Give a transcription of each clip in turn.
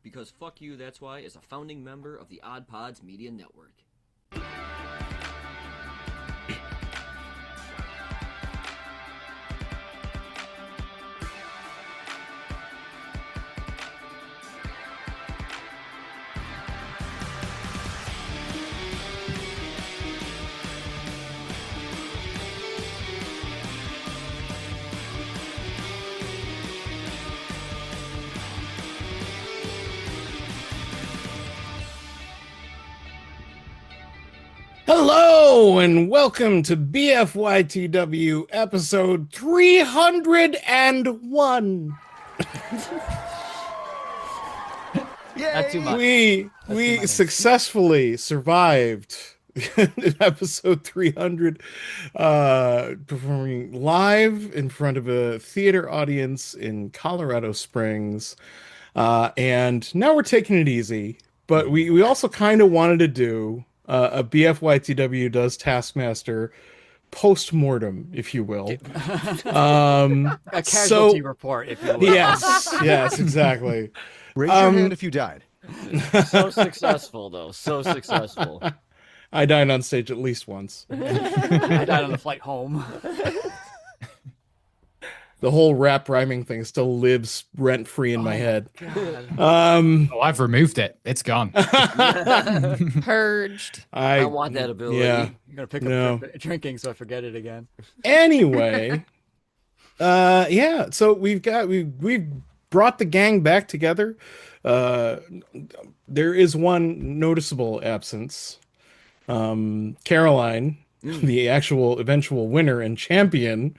because Fuck You, That's Why is a founding member of the Odd Pods Media Network. Hello and welcome to BFYTW episode 301. Not too much. We successfully survived episode 300, performing live in front of a theater audience in Colorado Springs, and now we're taking it easy. But we also kind of wanted to do a BFYTW does Taskmaster post-mortem, if you will. A casualty report, if you will. Yes, exactly. Raise your hand if you died. So successful, though. So successful. I died on stage at least once. I died on the flight home. The whole rap rhyming thing still lives rent-free in my head. I've removed it. It's gone. Purged. I want that ability. Yeah. I'm going to pick up drinking so I forget it again. Anyway, so we've brought the gang back together. There is one noticeable absence. Caroline, the actual eventual winner and champion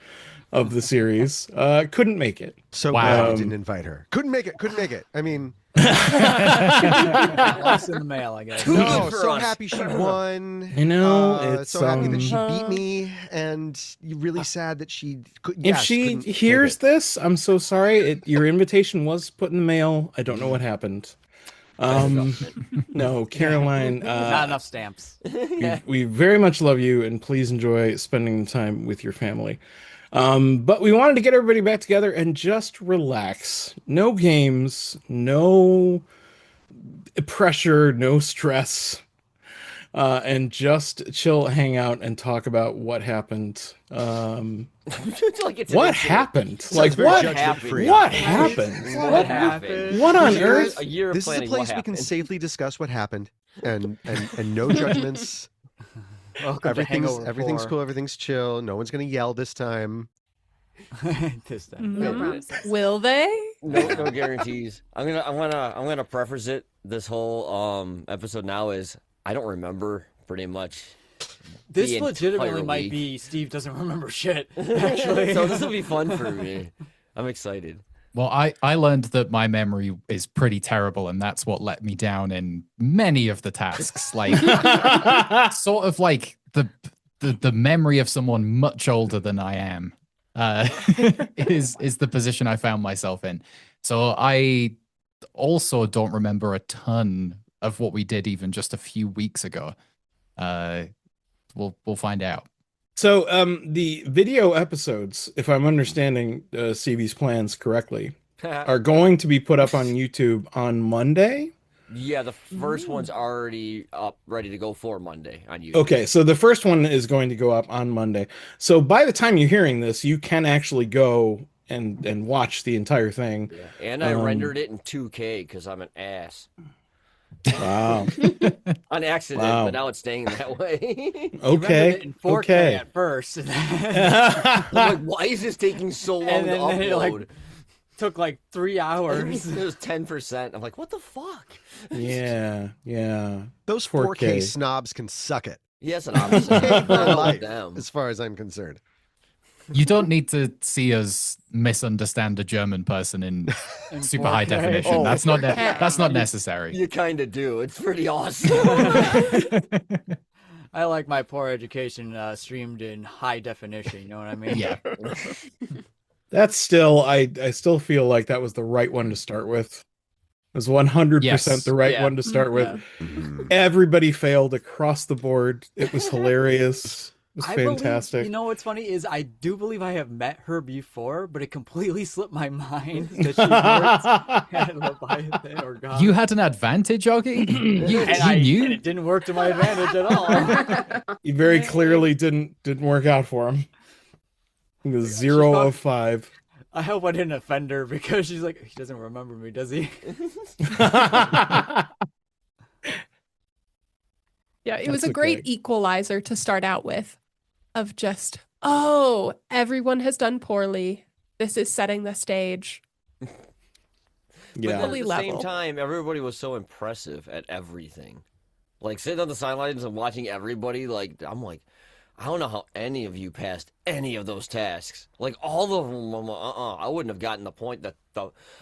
of the series, couldn't make it. So glad you didn't invite her. Couldn't make it. I mean, Lost in the mail, I guess. no, so happy she won. You know, it's so happy that she beat me, and really sad that she couldn't. If she hears this, I'm so sorry. Your invitation was put in the mail. I don't know what happened. No, Caroline. Not enough stamps. We very much love you, and please enjoy spending time with your family. But we wanted to get everybody back together and just relax. No games, no pressure, no stress, and just chill, hang out, and talk about what happened. What happened? Like, what happened? What happened? What happened? What on earth? A year of This is a planning. place we can safely discuss what happened, and no judgments. Everything's cool. Everything's chill. No one's gonna yell this time. This time. No promises. Will they? No guarantees. I'm gonna preface it. This whole episode now is I don't remember pretty much. This legitimately might be Steve doesn't remember shit. Actually, So this will be fun for me. I'm excited. Well, I learned that my memory is pretty terrible, and that's what let me down in many of the tasks. Like, sort of like the memory of someone much older than I am is the position I found myself in. So I also don't remember a ton of what we did even just a few weeks ago. We'll find out. So, the video episodes, if I'm understanding Stevie's plans correctly, are going to be put up on YouTube on Monday. Yeah, the first one's already up, ready to go for Monday on YouTube. Okay, so the first one is going to go up on Monday. So by the time you're hearing this, you can actually go and watch the entire thing. Yeah. And I rendered it in 2K because I'm an ass. Wow. On accident, Wow. but now it's staying that way. Okay. it in 4K Okay. at first. And I'm like, why is this taking so long And to then it, upload? took like 3 hours. It was 10%. I'm like, what the fuck? Yeah. Those 4K snobs can suck it. Yes, and obviously, Pay for I love life, them. as far as I'm concerned. You don't need to see us misunderstand a German person in super high 4K. definition. Oh, that's not necessary. You kind of do. It's pretty awesome. I like my poor education streamed in high definition. You know what I mean? Yeah. That's still, I still feel like that was the right one to start with. It was 100% Yes. the right Yeah. one to start with. Yeah. Everybody failed across the board. It was hilarious. was I fantastic. Believe, you know what's funny is I do believe I have met her before, but it completely slipped my mind that she worked at Leviathan or God. You had an advantage, Augie? You knew? And it didn't work to my advantage at all. He very clearly didn't work out for him. He was 0 of 5. I hope I didn't offend her because she's like, he doesn't remember me, does he? Yeah, it was a great equalizer to start out with, of just, oh, everyone has done poorly. This is setting the stage. Yeah. But at the level. same time, everybody was so impressive at everything. Like, sitting on the sidelines and watching everybody, like, I'm like, I don't know how any of you passed any of those tasks. Like, all of them, I wouldn't have gotten the point that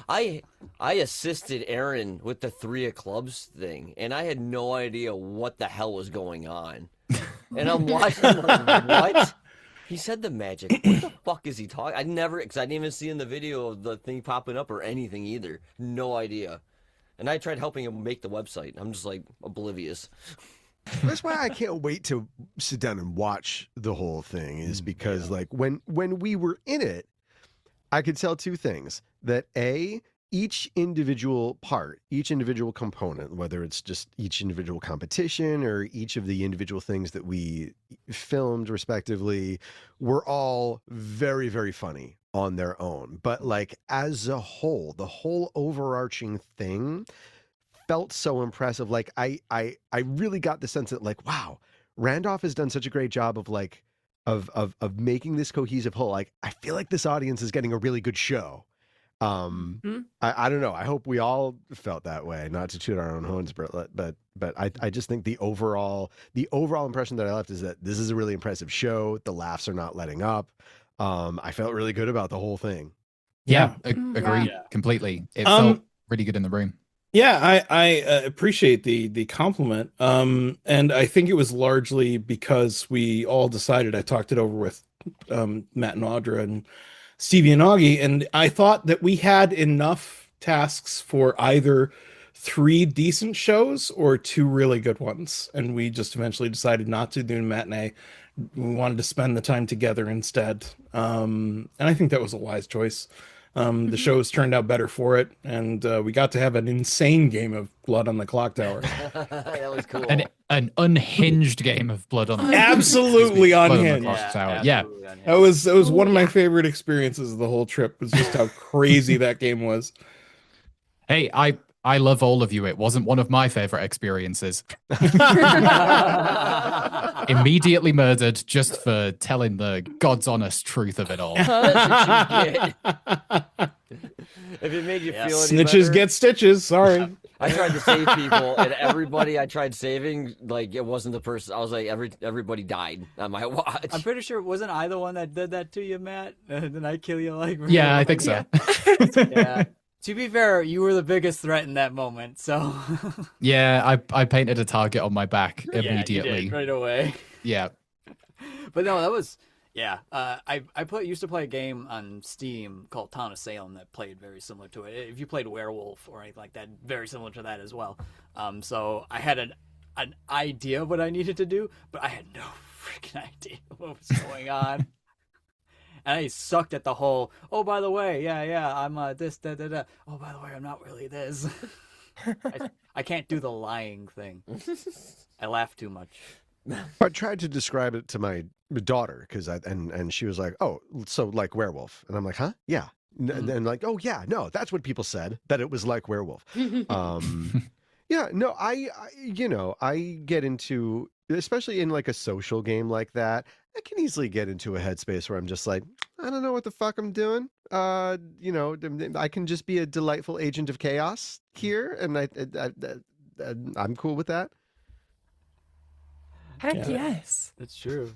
I assisted Erin with the 3 of clubs thing, and I had no idea what the hell was going on. And I'm watching, like, what? He said the magic. What the fuck is he talking? Because I didn't even see in the video of the thing popping up or anything either. No idea. And I tried helping him make the website. I'm just, like, oblivious. That's why I can't wait to sit down and watch the whole thing, is because like when we were in it, I could tell 2 things. That each individual part, each individual component, whether it's just each individual competition or each of the individual things that we filmed respectively, were all very, very funny on their own. But like as a whole, the whole overarching thing felt so impressive. Like I really got the sense that like, wow, Randolph has done such a great job of like of making this cohesive whole. Like I feel like this audience is getting a really good show. I don't know. I hope we all felt that way. Not to toot our own horns, but I just think the overall impression that I left is that this is a really impressive show. The laughs are not letting up. I felt really good about the whole thing. Yeah, agreed completely. It felt really good in the room. Yeah, I appreciate the compliment. And I think it was largely because we all decided, I talked it over with Matt and Audra and Stevie and Augie, and I thought that we had enough tasks for either 3 decent shows or 2 really good ones. And we just eventually decided not to do a matinee. We wanted to spend the time together instead. And I think that was a wise choice. The shows turned out better for it, and we got to have an insane game of Blood on the Clock Tower. That was cool. An unhinged game of Blood on the Absolutely unhinged. Yeah. That was one of my favorite experiences of the whole trip, was just how crazy that game was. Hey, I love all of you. It wasn't one of my favorite experiences. Immediately murdered just for telling the God's honest truth of it all. If it made you feel any Snitches better, get stitches. Sorry. I tried to save people, and everybody I tried saving, like, it wasn't the person. I was like, everybody died on my watch. I'm pretty sure, wasn't I the one that did that to you, Matt? Didn't I kill you? Like, yeah, I think so. Yeah. To be fair, you were the biggest threat in that moment, so. Yeah, I painted a target on my back immediately. Yeah, you did, right away. Yeah. But no, that was, yeah. I used to play a game on Steam called Town of Salem that played very similar to it. If you played Werewolf or anything like that, very similar to that as well. So I had an idea of what I needed to do, but I had no freaking idea what was going on. And I sucked at the whole, oh, by the way, yeah, I'm this, da, da, da. Oh, by the way, I'm not really this. I can't do the lying thing. I laugh too much. I tried to describe it to my daughter, and she was like, oh, so like Werewolf. And I'm like, huh? Yeah. And like, oh, yeah, no, that's what people said, that it was like Werewolf. Yeah, no, I get into, especially in like a social game like that, I can easily get into a headspace where I'm just like, I don't know what the fuck I'm doing. I can just be a delightful agent of chaos here, and I'm cool with that. Heck yes. That's true.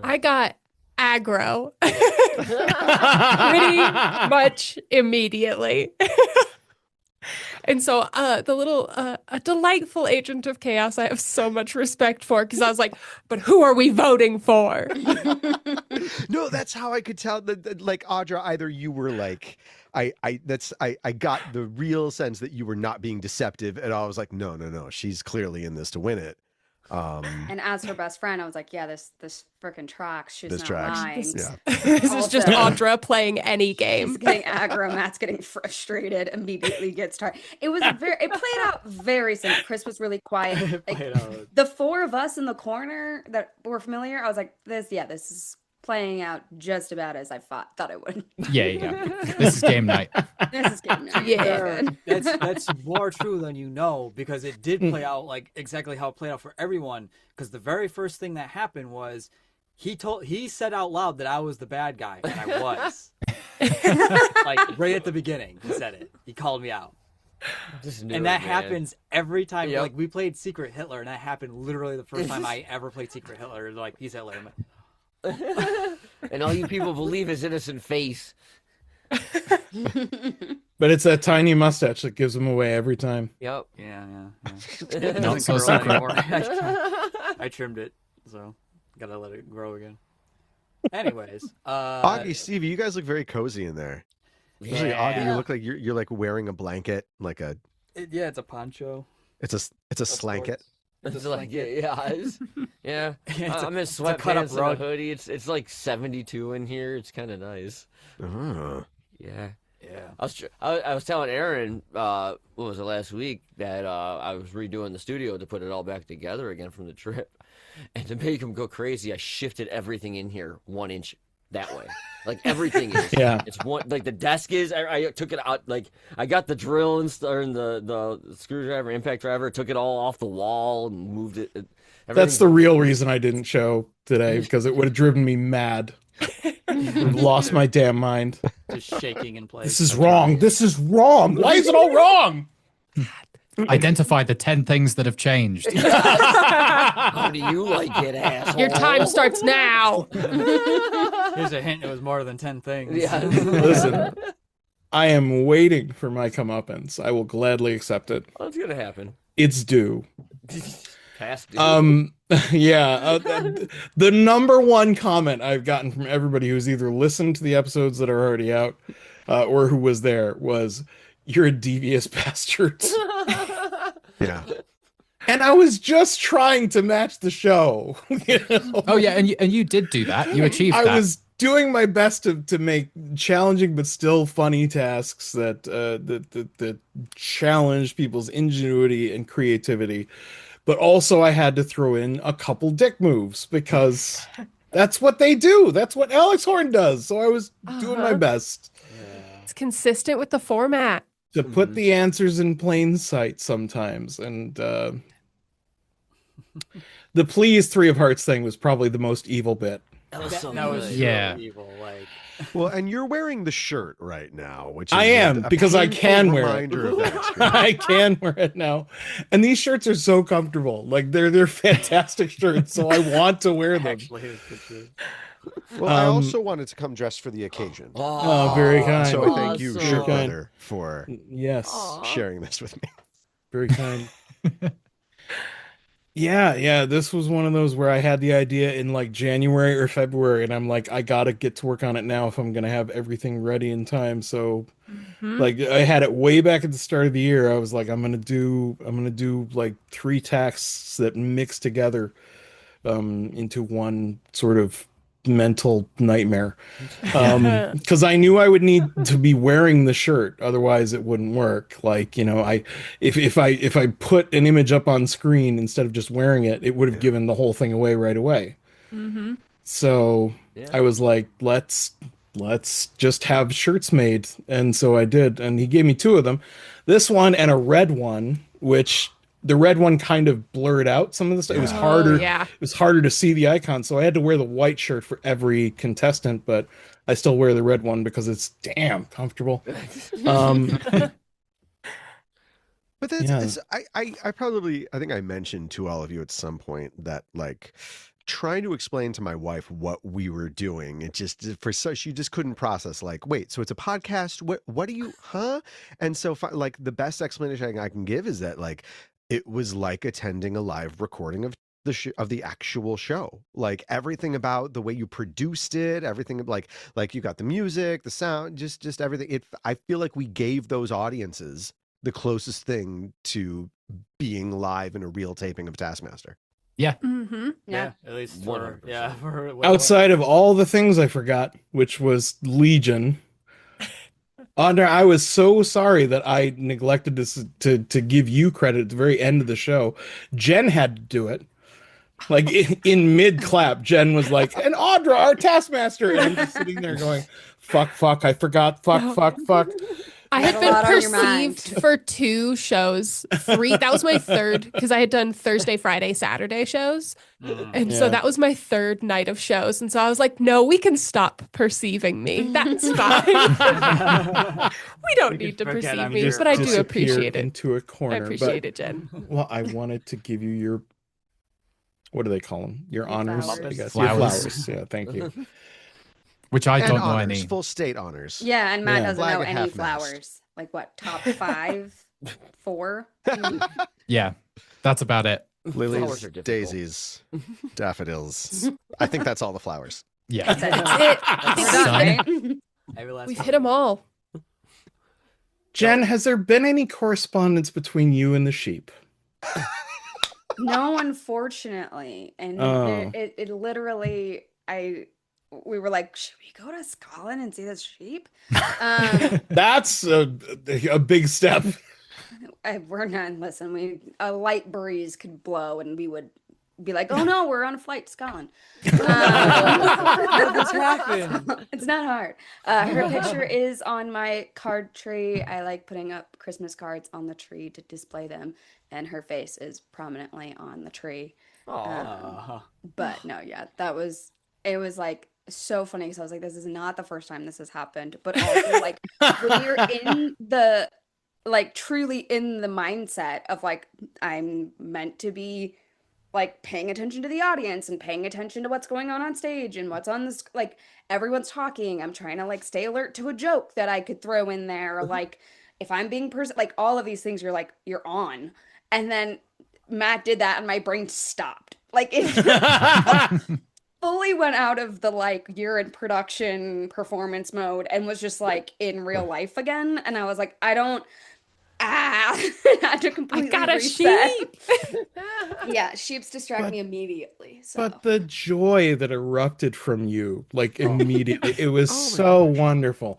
I got aggro pretty much immediately. And so the little a delightful agent of chaos I have so much respect for, because I was like, but who are we voting for? No, that's how I could tell that like, Audra, either you were like, I got the real sense that you were not being deceptive, and I was like, no, she's clearly in this to win it. And as her best friend, I was like, yeah, this freaking tracks. She's This not tracks. lying. Yeah. This is just Also- Audra playing any He's game. getting aggro. Matt's getting frustrated. Immediately gets tired. It played out very simple. Chris was really quiet. Like, Played out. the four of us in the corner that were familiar, I was like, this is playing out just about as I thought it would. Yeah. This is game night. This is good. Yeah. That's more true than you know, because it did play out like exactly how it played out for everyone. Because the very first thing that happened was he said out loud that I was the bad guy, and I was. Like right at the beginning, he said it. He called me out. Just knew And it, that man. happens every time. Yep. Like we played Secret Hitler, and that happened literally the first time I ever played Secret Hitler. Like he's Hitler. I'm like, And all you people believe his innocent face. But it's that tiny mustache that gives him away every time. Yep. yeah. Not Doesn't so grow secret. anymore. I trimmed it, so gotta let it grow again. Anyways, Augie, Stevie, you guys look very cozy in there. Especially Augie, you look like you're like wearing a blanket, like a it's a poncho. it's a slanket. It's like yeah. I'm in a cut-up sweatpants and a rug. hoodie. It's like 72 in here. It's kind of nice. Oh. Yeah. Yeah. I was telling Erin, what was it, last week, that I was redoing the studio to put it all back together again from the trip, and to make him go crazy, I shifted everything in here 1 inch that way. Like everything is. Yeah. It's one, like the desk is. I took it out. Like I got the drill and the screwdriver, impact driver, took it all off the wall and moved it. That's the real reason I didn't show today, because it would have driven me mad. I've lost my damn mind. Just shaking in place. This is wrong. This is wrong. Why is it all wrong? Identify the 10 things that have changed. How do you like it, asshole? Your time starts now. Here's a hint. It was more than 10 things. Yeah. Listen, I am waiting for my comeuppance. I will gladly accept it. What's gonna happen? It's due. Past due. Yeah. The number one comment I've gotten from everybody who's either listened to the episodes that are already out, or who was there was, "You're a devious bastard." Yeah. And I was just trying to match the show. You know? Oh yeah, and you did do that. You achieved that. I was doing my best to make challenging but still funny tasks that challenged people's ingenuity and creativity. But also I had to throw in a couple dick moves, because that's what they do. That's what Alex Horn does. So I was doing my best It's consistent with the format. to put the answers in plain sight sometimes. And the please 3 of Hearts thing was probably the most evil bit. That was so That was good. Yeah. so evil. Like, Well, and you're wearing the shirt right now, which is I am, because I painful can wear it. reminder of that experience. I can wear it now. And these shirts are so comfortable. Like they're fantastic shirts, so I want to wear them. actually, it's the truth. Well, I also wanted to come dressed for the occasion. Oh, very kind. So I thank you, Awesome. Shirt Kind. Brother, for Yes. sharing this with me. Very kind. Yeah, this was one of those where I had the idea in like January or February, and I'm like, I gotta get to work on it now if I'm gonna have everything ready in time. So like I had it way back at the start of the year. I was like, I'm gonna do like 3 tasks that mix together into one sort of mental nightmare. Because I knew I would need to be wearing the shirt, otherwise it wouldn't work. Like, you know, if I put an image up on screen instead of just wearing it, it would have given the whole thing away right away. So I was like, let's just have shirts made. And so I did, and he gave me 2 of them, this one and a red one, which the red one kind of blurred out some of the stuff. It was harder. yeah. It was harder to see the icon, so I had to wear the white shirt for every contestant, but I still wear the red one because it's damn comfortable. But that's, Yeah. it's, I think I mentioned to all of you at some point that like trying to explain to my wife what we were doing, it just she just couldn't process, like, wait, so it's a podcast, what do you, and so like the best explanation I can give is that like it was like attending a live recording of the actual show. Like everything about the way you produced it, everything like you got the music, the sound, just everything. I feel like we gave those audiences the closest thing to being live in a real taping of Taskmaster. Yeah. Mm-hmm. Yeah. At least 100%. for Outside of all the things I forgot, which was Legion. Audra, I was so sorry that I neglected to give you credit at the very end of the show. Jenn had to do it. Like in mid clap, Jenn was like, "And Audra, our Taskmaster," and I'm just sitting there going, "Fuck, I forgot. Fuck." I You had had a been lot on your mind. perceived for 2 shows. 3. That was my third because I had done Thursday, Friday, Saturday shows. And so Yeah. that was my 3rd night of shows. And so I was like, no, we can stop perceiving me. That's fine. We don't We need can to forget perceive I'm me, here. but I do Disappear appreciate it. into a I corner. appreciate it, Jen. Well, I wanted to give you your, what do they call them? Your Your honors, flowers. I guess. Flowers. Your flowers. Yeah, thank you. Which I And don't know honors, any. full state honors. Yeah, and Matt Yeah. doesn't Flag know at any half-mast. flowers. Like what? Top 5, 4. Yeah, that's about it. Flowers Lilies, are difficult. daisies, daffodils. I think that's all the flowers. Yeah. That's it. I think we're done, right? Every last We've one. hit them all. Jen, has there been any correspondence between you and the sheep? No, unfortunately, and Oh. it literally, we were like, should we go to Scotland and see this sheep? That's a big step. We're not. Listen, a light breeze could blow, and we would be like, oh no, we're on a flight to Scotland. How did this happen? It's not hard. Her picture is on my card tree. I like putting up Christmas cards on the tree to display them, and her face is prominently on the tree. Aw. But no, yeah, it was like so funny because I was like, this is not the first time this has happened, but also like when you're in the like truly in the mindset of like I'm meant to be like paying attention to the audience and paying attention to what's going on stage and what's on this, like everyone's talking, I'm trying to like stay alert to a joke that I could throw in there, or like if I'm being like all of these things you're on, and then Matt did that and my brain stopped, like it fully went out of the like you're in production performance mode and was just like in real life again, and I was like, I had to completely I got a reset. sheep. Yeah, sheeps distract But- me immediately. So But the joy that erupted from you, like immediately, it was Oh my so wonderful.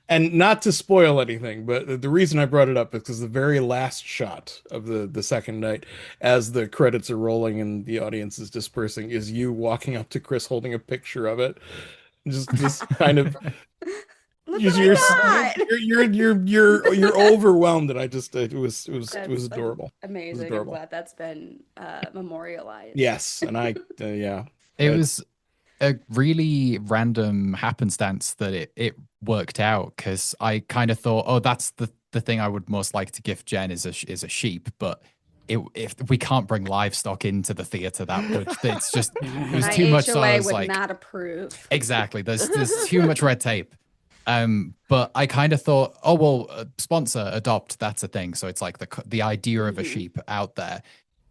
And not to spoil anything, but the reason I brought it up is because the very last shot of the second night, as the credits are rolling and the audience is dispersing, is you walking up to Chris holding a picture of it. Just kind of look you're, what I got. you're overwhelmed, and I just it was That's adorable. Amazing. I'm adorable. glad that's been memorialized. Yes, and I yeah. It Right. was a really random happenstance that it worked out, because I kind of thought, oh, that's the thing I would most like to gift Jenn is a sheep, but if we can't bring livestock into the theater, it's just it was My too much. So I HOA was would like, not approve. exactly, there's too much red tape. But I kind of thought, oh well, sponsor, adopt, that's a thing. So it's like the idea of a sheep out there,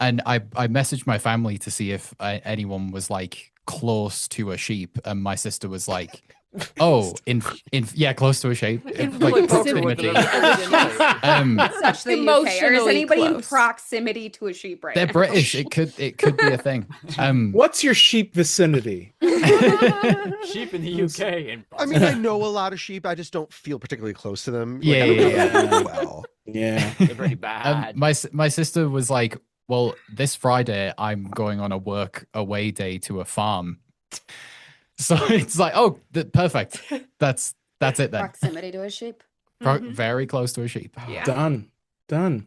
and I messaged my family to see if anyone was like close to a sheep, and my sister was like, oh, yeah, close to a sheep, like proximity. Such the UK. Or is Emotionally anybody in close. proximity to a sheep right They're now? British. It could be a thing. What's your sheep vicinity? Sheep in the UK. And I mean, I know a lot of sheep. I just don't feel particularly close to them. Like, Yeah, I don't know yeah, them yeah. well. Yeah. They're pretty bad. My sister was like, well, this Friday I'm going on a work away day to a farm. So it's like, oh, perfect. That's it then. Proximity to a sheep. Very close to a sheep. Yeah. Done.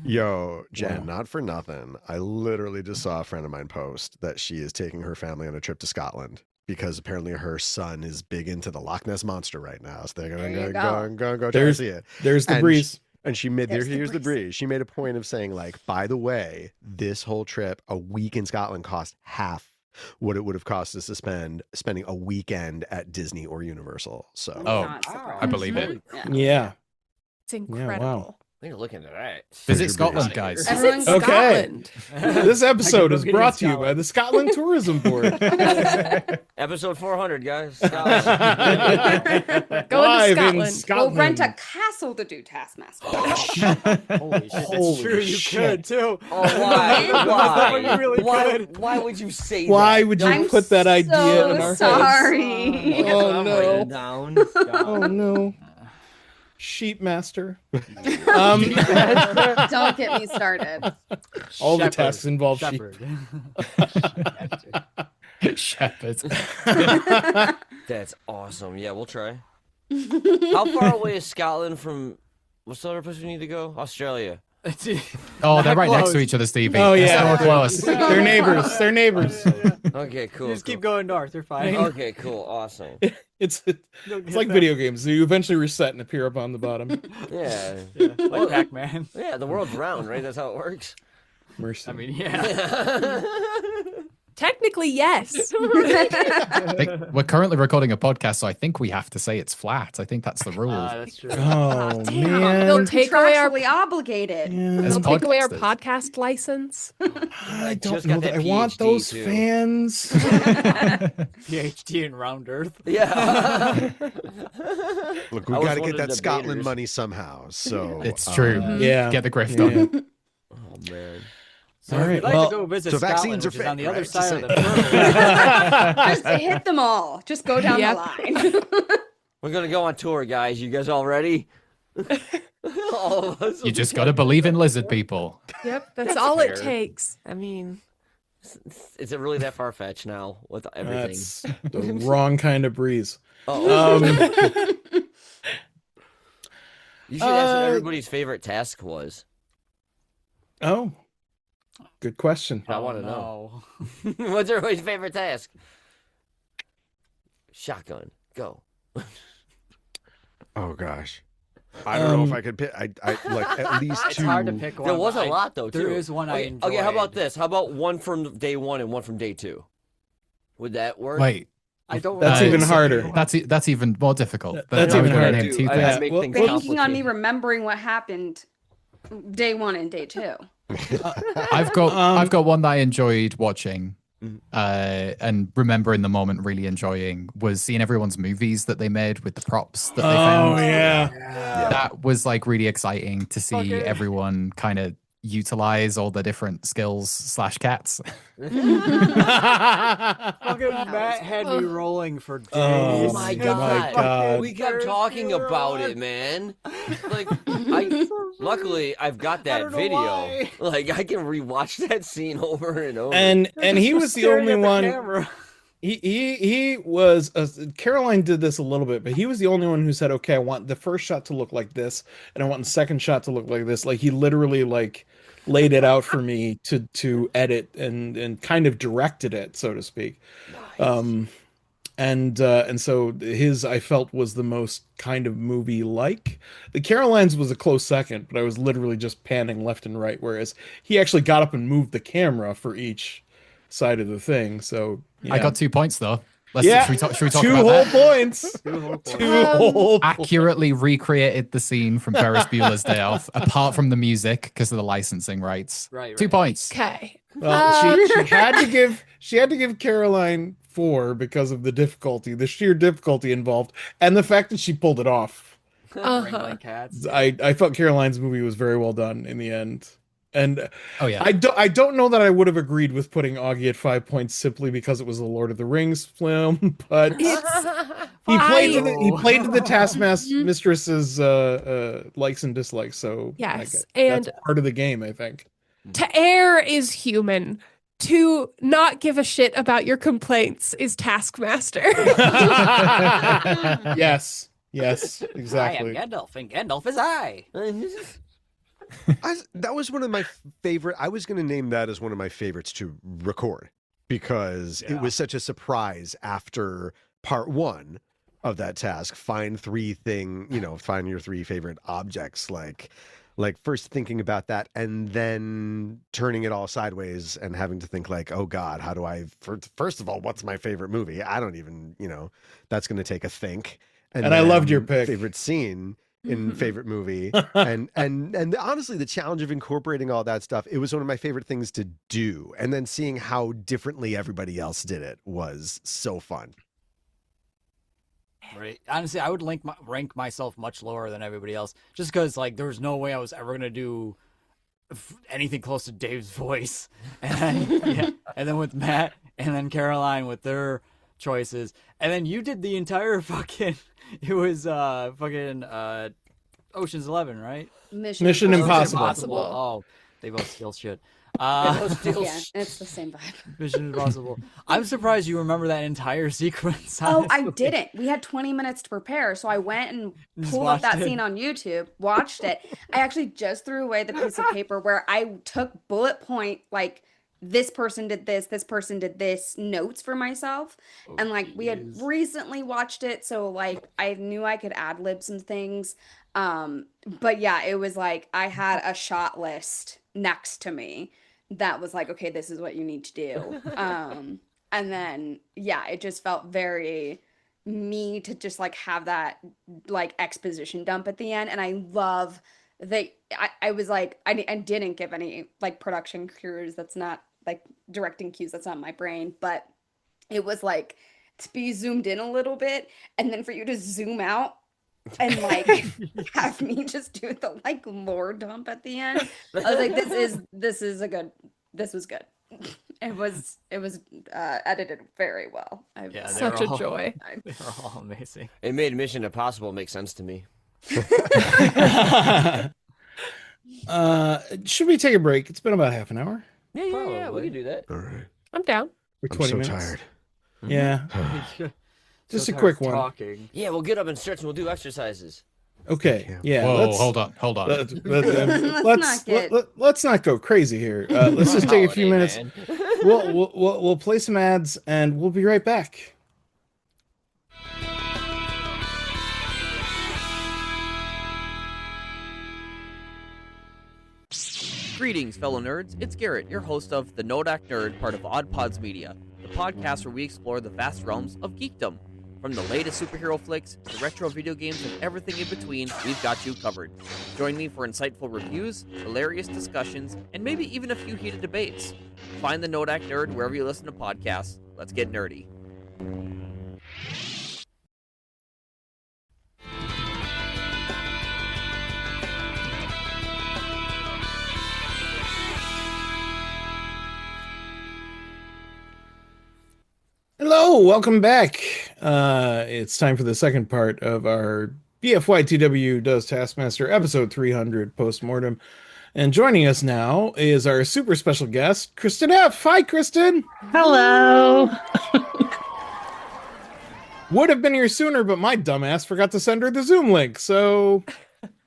Yo, Jen, Wow. not for nothing. I literally just saw a friend of mine post that she is taking her family on a trip to Scotland because apparently her son is big into the Loch Ness Monster right now. So they're There you going go. to go try to There's- see it. There's the And breeze. And she made There's the here's the breeze. breeze. She made a point of saying, like, by the way, this whole trip, a week in Scotland, cost half what it would have cost us to spending a weekend at Disney or Universal. So Oh, Not surprised. I believe it. Yeah. Yeah. It's incredible. You're looking at that. Visit Scotland, guys. Visit Okay. Scotland. This episode is visiting brought to you by Scotland. the Scotland Tourism Board. Episode 400, guys. Scotland. Going to Live in Scotland. We'll Scotland. rent a castle to do Taskmaster. Holy shit, that's Holy true. You shit. could too. Oh, why? You really why? could. Why would you say that? Why would you I'm put that idea so in our heads? sorry. Oh, I'm no. writing down. Oh no. Sheep master. Don't get me started. All the Shepherd. tasks involve sheep. Shepherd. Shepherd. That's awesome. Yeah, we'll try. How far away is Scotland from? What's the other place we need to go? Australia. Oh, they're right next to close. each other, Stevie. Oh, They're yeah. so close. They're neighbors. They're neighbors. Okay, cool. Just keep cool. going north. You're fine. Okay, cool. Awesome. It's You'll get like there. video games. You eventually reset and appear up on the bottom. Yeah. Yeah, like Pac-Man. Yeah, the world's round, right? That's how it works. Mercy. I mean, yeah. Technically, yes. I think we're currently recording a podcast, so I think we have to say it's flat. I think that's the rule. That's true. Oh Damn, man. they'll take away our Contractually obligated. Yeah. As they'll take away our podcasters. podcast license. I don't just know got that I that want PhD those too. fans. PhD in round earth. Yeah. Look, we I was got to one get of that the Scotland debaters. money somehow. So It's true. Yeah. Get the grift Yeah. on. Oh man. So All if right, you'd like well, to go visit so Scotland, vaccines are which is on fake, the other right? side of Just the world. Just hit them all. Just go down Yep. the line. We're gonna go on tour, guys. You guys all ready? All of us. You just got to believe in lizard people. Yep, that's all it fair. takes. I mean, is it really that far fetched now with everything? That's the wrong kind of breeze. Oh, Um, you should ask what everybody's favorite task was. oh, good question. I want to know. What's everybody's favorite task? Shotgun. Go. oh gosh, I don't know if I could pick. I like at least It's two. hard to pick one. There was a but lot though, too. There is one I Okay, enjoyed. okay, how about this? How about one from day one and one from day two? Would that work? Wait, I don't. That's remember even the harder. second one. that's even more difficult. That's Are we even gonna harder. name two I things? gotta make Well, things Banking on me complicated. remembering what happened day one and day two. I've got Um, I've got one that I enjoyed watching, Mhm. and remember in the moment really enjoying was seeing everyone's movies that they made with the props that they Oh found. yeah. That was like really exciting to see Okay. everyone kind of utilize all the different skills / cats. Fucking Matt had me rolling for days. Oh my my God. God. We kept talking about it, man. Like, luckily, I've got that don't know video. why. Like, I can rewatch that scene over and over. And he was the Staring only at the one. camera. He was Caroline did this a little bit, but he was the only one who said, "Okay, I want the first shot to look like this, and I want the second shot to look like this." Like he literally like laid it out for me to edit and kind of directed it, so to speak. And so his I felt was the most kind of movie like. The Caroline's was a close second, but I was literally just panning left and right, whereas he actually got up and moved the camera for each side of the thing. So I got 2 points though. Should we talk two about whole that? points. Two whole points. Accurately recreated the scene from Ferris Bueller's Day Off, apart from the music because of the licensing rights. Right, 2 right. points. Okay. Well, she had to give Caroline 4 because of the difficulty, the sheer difficulty involved, and the fact that she pulled it off. Ring Uh-huh. like cats. I thought Caroline's movie was very well done in the end. And Oh yeah. I don't know that I would have agreed with putting Augie at 5 points simply because it was a Lord of the Rings film, but It's he played to I- the Taskmaster mistress's likes and dislikes. So Yes, that's and- part of the game, I think. to err is human. To not give a shit about your complaints is Taskmaster. Yes, exactly. I am Gandalf, and Gandalf is I. That was one of my favorite. I was going to name that as one of my favorites to record because it was such a surprise after part 1 of that task. Find your 3 favorite objects. Like first thinking about that and then turning it all sideways and having to think like, oh God, how do I, first of all, what's my favorite movie? I don't even, that's going to take a think. And I loved your pick. Favorite scene. in favorite movie, and honestly, the challenge of incorporating all that stuff, it was one of my favorite things to do, and then seeing how differently everybody else did it was so fun. Right. Honestly, I would rank myself much lower than everybody else, just because like there was no way I was ever gonna do anything close to Dave's voice, and then with Matt and then Caroline with their choices, and then you did the entire fucking. It was Ocean's 11, right? Mission Impossible. Oh, they both steal shit. Yeah, it's the same vibe. Mission Impossible. I'm surprised you remember that entire sequence. Oh, honestly. I didn't. We had 20 minutes to prepare, so I went and Just pulled up that watched it. scene on YouTube, watched it. I actually just threw away the piece of paper where I took bullet point, like, this person did this notes for myself. And like we had recently watched it, so like I knew I could ad lib some things. But yeah, it was like I had a shot list next to me that was like, okay, this is what you need to do. And then yeah, it just felt very me to just like have that like exposition dump at the end. And I love that I was like I didn't give any like production cues, that's not like directing cues, that's not my brain, but it was like to be zoomed in a little bit and then for you to zoom out and like have me just do the like lore dump at the end. I was like, this was good. It was edited very well. Yeah, Such a joy. They were all amazing. It made Mission Impossible make sense to me. Should we take a break? It's been about half an hour. Yeah, we can do that. All right. I'm down. We're I'm 20 so minutes. tired. Yeah. Just So a quick tired of one. talking. Yeah, we'll get up and stretch and we'll do exercises. Okay. Yeah. Whoa, hold on. Let's not go crazy here. Let's just take a few minutes. Man. We'll play some ads and we'll be right back. Greetings, fellow nerds. It's Garrett, your host of the NoDakNerd, part of Odd Pods Media, the podcast where we explore the vast realms of geekdom. From the latest superhero flicks to retro video games and everything in between, we've got you covered. Join me for insightful reviews, hilarious discussions, and maybe even a few heated debates. Find the NoDakNerd wherever you listen to podcasts. Let's get nerdy. Hello, welcome back. It's time for the second part of our BFYTW Does Taskmaster episode 300 post-mortem. And joining us now is our super special guest, Kristin F. Hi, Kristin. Hello. Would have been here sooner, but my dumbass forgot to send her the Zoom link. So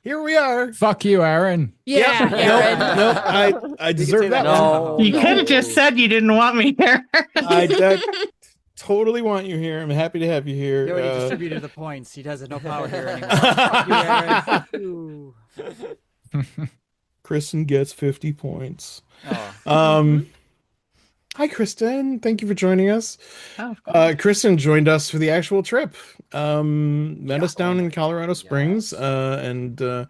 here we are. Fuck you, Erin. Yeah, Erin. Nope, I deserve that No, one. You could have just said you didn't want me here. I totally want you here. I'm happy to have you He already here. distributed the points. He has no power here anymore. Fuck you, Aaron. Fuck you. Kristin gets 50 points. Oh. Hi, Kristin. Thank you for joining us. Oh, Kristin joined us for the actual trip. Met us down in Colorado Springs, and got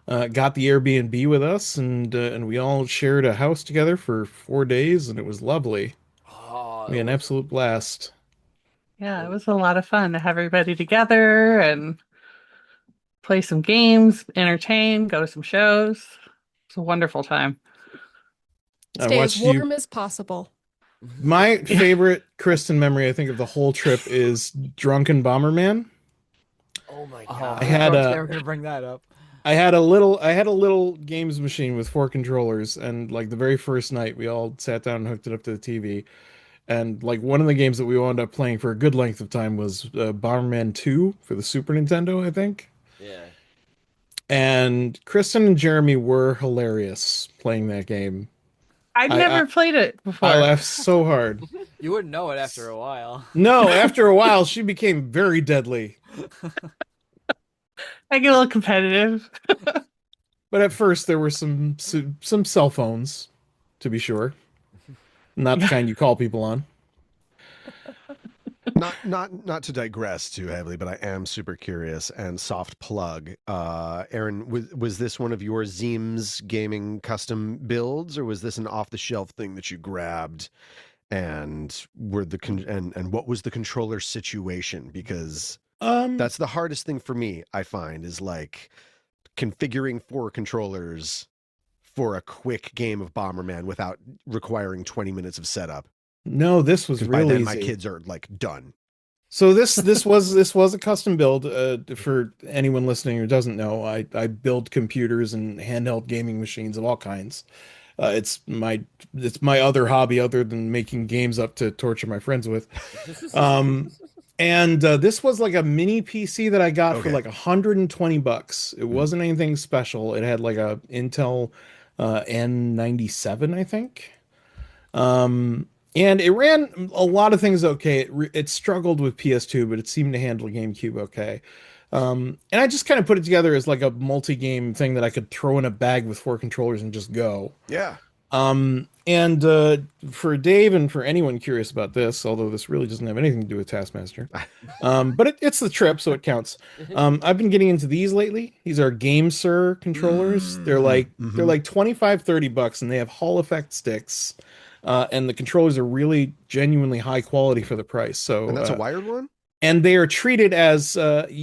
the Airbnb with us, and we all shared a house together for 4 days, and it was lovely. We had an absolute blast. yeah, it was a lot of fun to have everybody together and play some games, entertain, go to some shows. It's a wonderful time. I Stay watched as you. warm as possible. My favorite Kristin memory, I think, of the whole trip is Drunken Bomberman. Oh my Oh, god. I had they a- were gonna bring that up. I had a little games machine with 4 controllers, and like the very first night, we all sat down and hooked it up to the TV. And like one of the games that we wound up playing for a good length of time was Bomberman 2 for the Super Nintendo, I think. Yeah. And Kristin and Jeramey were hilarious playing that game. I'd I- never played it before. I laughed so hard. You wouldn't know it after a while. No, after a while, she became very deadly. I get a little competitive. But at first, there were some cell phones, to be sure. Not the kind you call people on. Not to digress too heavily, but I am super curious and soft plug. Erin, was this one of your Zeem's gaming custom builds, or was this an off the shelf thing that you grabbed? And what was the controller situation? Because that's the hardest thing for me, I find, is like configuring 4 controllers for a quick game of Bomberman without requiring 20 minutes of setup. No, this was By really then easy. my kids are like done. So this was a custom build. For anyone listening who doesn't know, I build computers and handheld gaming machines of all kinds. It's my other hobby other than making games up to torture my friends with. And this was like a mini PC that I got for like $120. It wasn't anything special. It had like a Intel N97, I think. And it ran a lot of things okay. It struggled with PS2, but it seemed to handle GameCube okay. And I just kind of put it together as like a multi-game thing that I could throw in a bag with 4 controllers and just go. Yeah. And for Dave and for anyone curious about this, although this really doesn't have anything to do with Taskmaster, but it's the trip, so it counts. I've been getting into these lately. These are GameSir controllers. They're like $25-$30, and they have Hall effect sticks. And the controllers are really genuinely high quality for the price. So and that's a wired one? And they are treated as it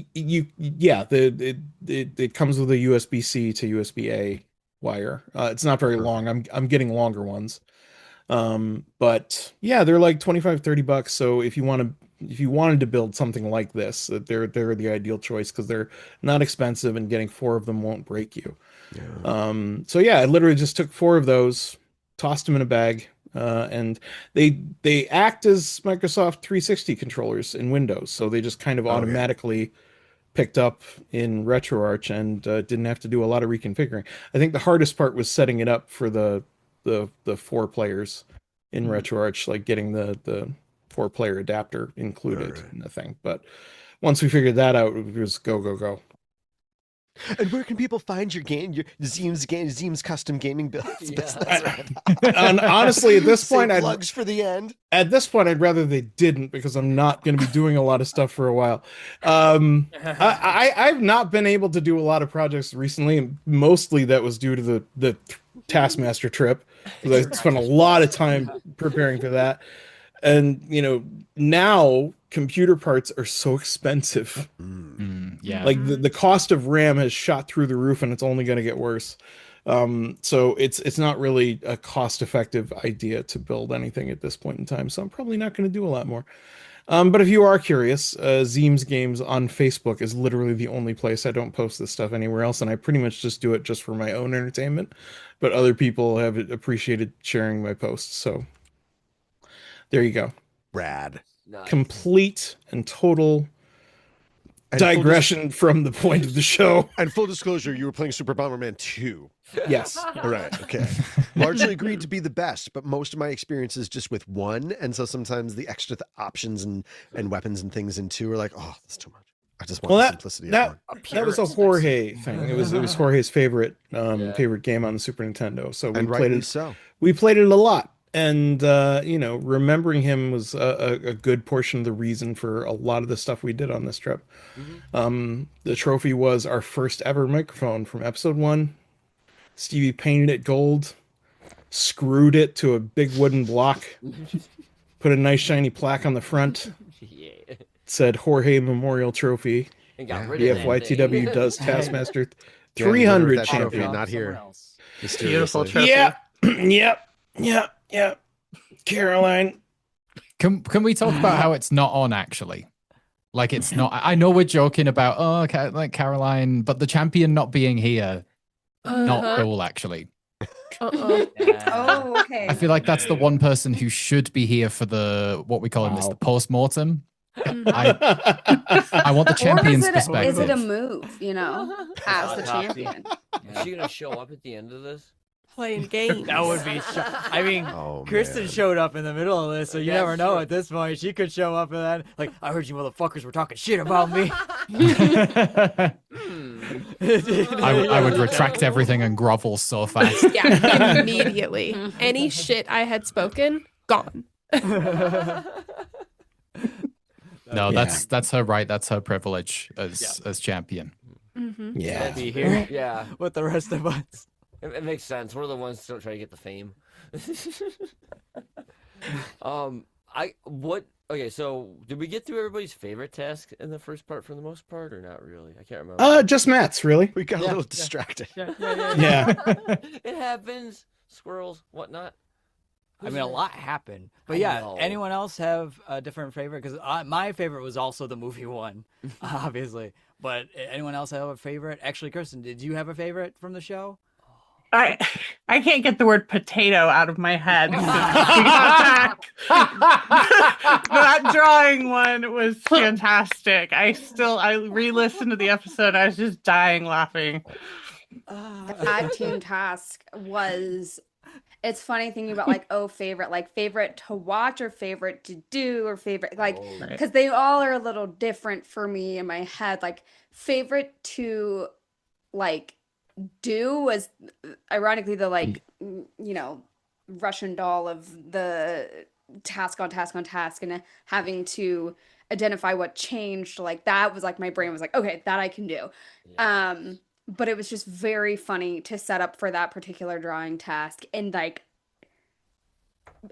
comes with a USB-C to USB-A wire. It's not very long. I'm getting longer ones. But yeah, they're like $25-$30. So if you wanted to build something like this, they're the ideal choice because they're not expensive and getting 4 of them won't break you. Yeah. So yeah, I literally just took 4 of those, tossed them in a bag. And they act as Microsoft 360 controllers in Windows, so they just kind of automatically picked up in RetroArch and didn't have to do a lot of reconfiguring. I think the hardest part was setting it up for the 4 players in RetroArch, like getting the 4-player adapter included in the thing. But once we figured that out, it was go. And where can people find your Zeem's custom gaming builds? Yeah. And honestly, at this point, plugs for the end. At this point, I'd rather they didn't because I'm not going to be doing a lot of stuff for a while. I've not been able to do a lot of projects recently, and mostly that was due to the Taskmaster trip because I spent a lot of time preparing for that. And now computer parts are so expensive. Yeah, like the cost of RAM has shot through the roof, and it's only going to get worse. So it's not really a cost-effective idea to build anything at this point in time. So I'm probably not going to do a lot more. But if you are curious, Zeem's Games on Facebook is literally the only place. I don't post this stuff anywhere else, and I pretty much just do it just for my own entertainment. But other people have appreciated sharing my posts, so there you go. Rad. Nice. Complete and total digression from the point of the show. And full disclosure, you were playing Super Bomberman 2. Yes. All right. Okay. Largely agreed to be the best, but most of my experience is just with 1. And so sometimes the extra options and weapons and things in 2 are like, oh, that's too much. I just want the simplicity of 1. That was a Jorge thing. It was Jorge's favorite favorite game on the Super Nintendo. So we played it. So we played it a lot. And, remembering him was a good portion of the reason for a lot of the stuff we did on this trip. The trophy was our first ever microphone from episode 1. Stevie painted it gold, screwed it to a big wooden block, put a nice shiny plaque on the front. It said Jorge Memorial Trophy. And got rid of that thing. BFYTW does Taskmaster 300 that trophy, champion. not here. Beautiful trophy. Yep. Caroline. Can we talk about how it's not on actually? Like it's not. I know we're joking about like Caroline, but the champion not being here, not cool actually. Oh, okay. I feel like that's the one person who should be here for what we call in this the post-mortem. I want the champion's perspective. Is it a move, as the champion? Is she gonna show up at the end of this? Playing games. That would be. I mean, Kristin showed up in the middle of this, so you never know at this point. She could show up and then, like, I heard you motherfuckers were talking shit about me. I would retract everything and grovel so fast. Yeah, immediately. Any shit I had spoken, gone. No, Yeah. that's her right. That's her privilege as champion. Mm-hmm. Yeah. Be here Yeah, with the rest of us. it makes sense. We're the ones still trying to get the fame. Okay, so did we get through everybody's favorite task in the first part for the most part, or not really? I can't remember. Just Matt's, really. We got a Yeah, little yeah. distracted. Yeah. It happens. Squirrels, whatnot. I mean, a lot happened. But I yeah, know. anyone else have a different favorite? Because my favorite was also the movie one, obviously. But anyone else have a favorite? Actually, Kristin, did you have a favorite from the show? I can't get the word potato out of my head. We got back. That drawing one was fantastic. I re-listened to the episode. I was just dying laughing. That team task was. It's funny thinking about like favorite to watch or favorite to do or favorite because they all are a little different for me in my head. Like favorite to like do was ironically the Russian doll of the task on task on task and having to identify what changed. Like that was like my brain was like, okay, that I can do. Yeah. But it was just very funny to set up for that particular drawing task and like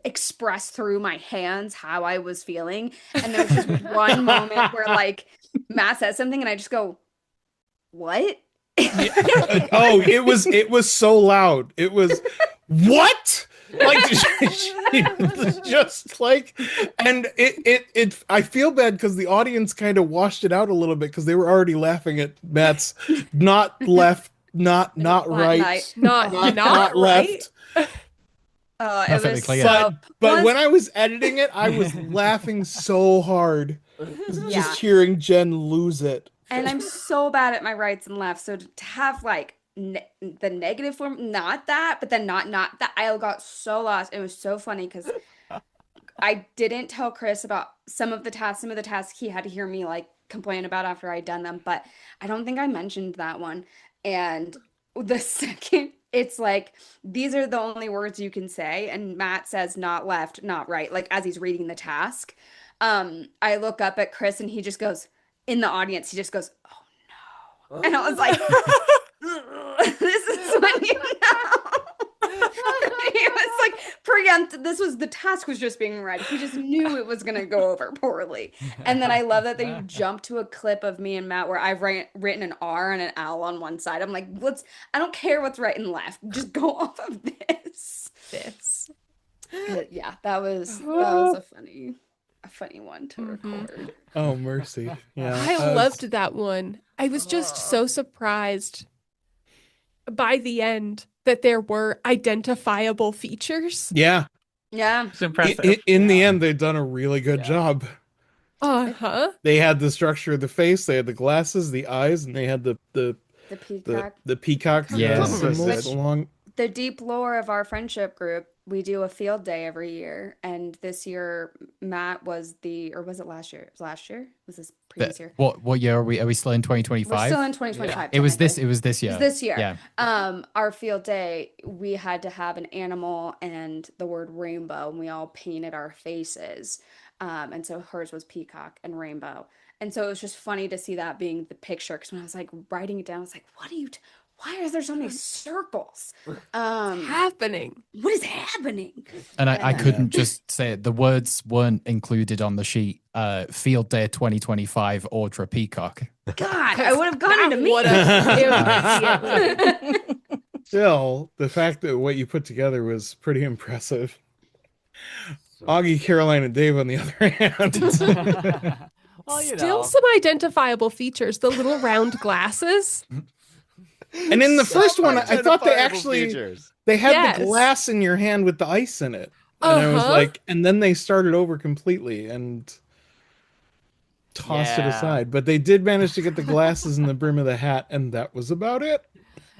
express through my hands how I was feeling. And there was just one moment where like Matt says something and I just go, what? Oh, it was so loud. It was what? Like just like, and it I feel bad because the audience kind of washed it out a little bit because they were already laughing at Matt's not left, not right, Not not right. left. It Perfectly was clear. so But when I was editing it, I was laughing so hard just hearing Jenn lose it. and I'm so bad at my rights and lefts. So to have like the negative form, not that, but then not that, I got so lost. It was so funny because I didn't tell Chris about some of the tasks he had to hear me like complain about after I'd done them, but I don't think I mentioned that one. And the second it's like, these are the only words you can say. And Matt says not left, not right, like as he's reading the task. I look up at Chris and he just goes, in the audience, he just goes, oh no. And I was like, this is when you know. He was like preempted. The task was just being read. He just knew it was going to go over poorly. And then I love that they jumped to a clip of me and Matt where I've written an R and an L on one side. I'm like, I don't care what's right and left. Just go off of this. Yeah, that was a funny one to record. Oh mercy. Yeah. I loved that one. I was just so surprised by the end that there were identifiable features. Yeah. Yeah. It's impressive. In the end, they've done a really good job. Uh-huh. They had the structure of the face, they had the glasses, the eyes, and they had the peacock. the peacock Yeah. symbols along. The deep lore of our friendship group, we do a field day every year. And this year, Matt was or was it last year? It was last year? Was this previous year? What year are we? Are we still in 2025? We're still in 2025. It was this technically. year. It was this year. Yeah. Our field day, we had to have an animal and the word rainbow, and we all painted our faces. And so hers was peacock and rainbow. And so it was just funny to see that being the picture. Because when I was like writing it down, I was like, why are there so many circles? Happening. What is happening? And I couldn't just say it. The words weren't included on the sheet. Field Day 2025, Audra Peacock. God, I would have gone into me. Still, the fact that what you put together was pretty impressive. Augie, Caroline, and Dave, on the other hand. Well, Still some identifiable features. The little round glasses. And in the first one, I thought they actually they had Yes. the glass in your hand with the ice in it. And I was like, and then they started over completely and tossed it aside. But they did manage to get the glasses and the brim of the hat, and that was about it.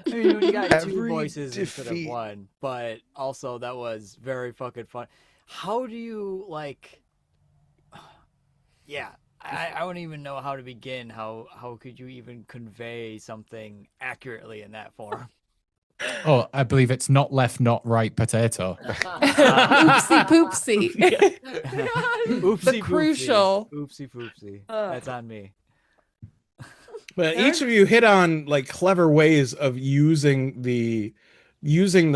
I mean, you got two Every voices instead of defeat- one, but also that was very fucking fun. How do you like? Yeah, I don't even know how to begin. How could you even convey something accurately in that form? Oh, I believe it's not left, not right potato. Oopsie poopsie. Oopsie The crucial. Oopsie poopsie. Ugh. That's on me. But each of you hit on like clever ways of using the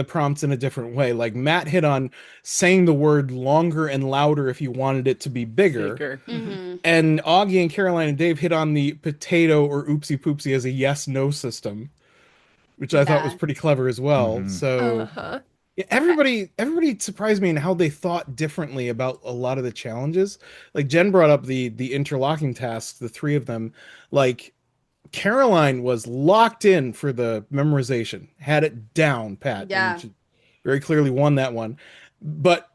prompts in a different way. Like Matt hit on saying the word longer and louder if you wanted it to be bigger. Mm-hmm. And Augie and Caroline and Dave hit on the potato or oopsie poopsie as a yes-no system, which I thought was Yeah. pretty clever as well. Mhm. So Uh-huh. yeah, everybody surprised me in how they thought differently about a lot of the challenges. Like Jen brought up the interlocking tasks, the three of them. Like Caroline was locked in for the memorization, had it down pat. and Yeah. she very clearly won that one. But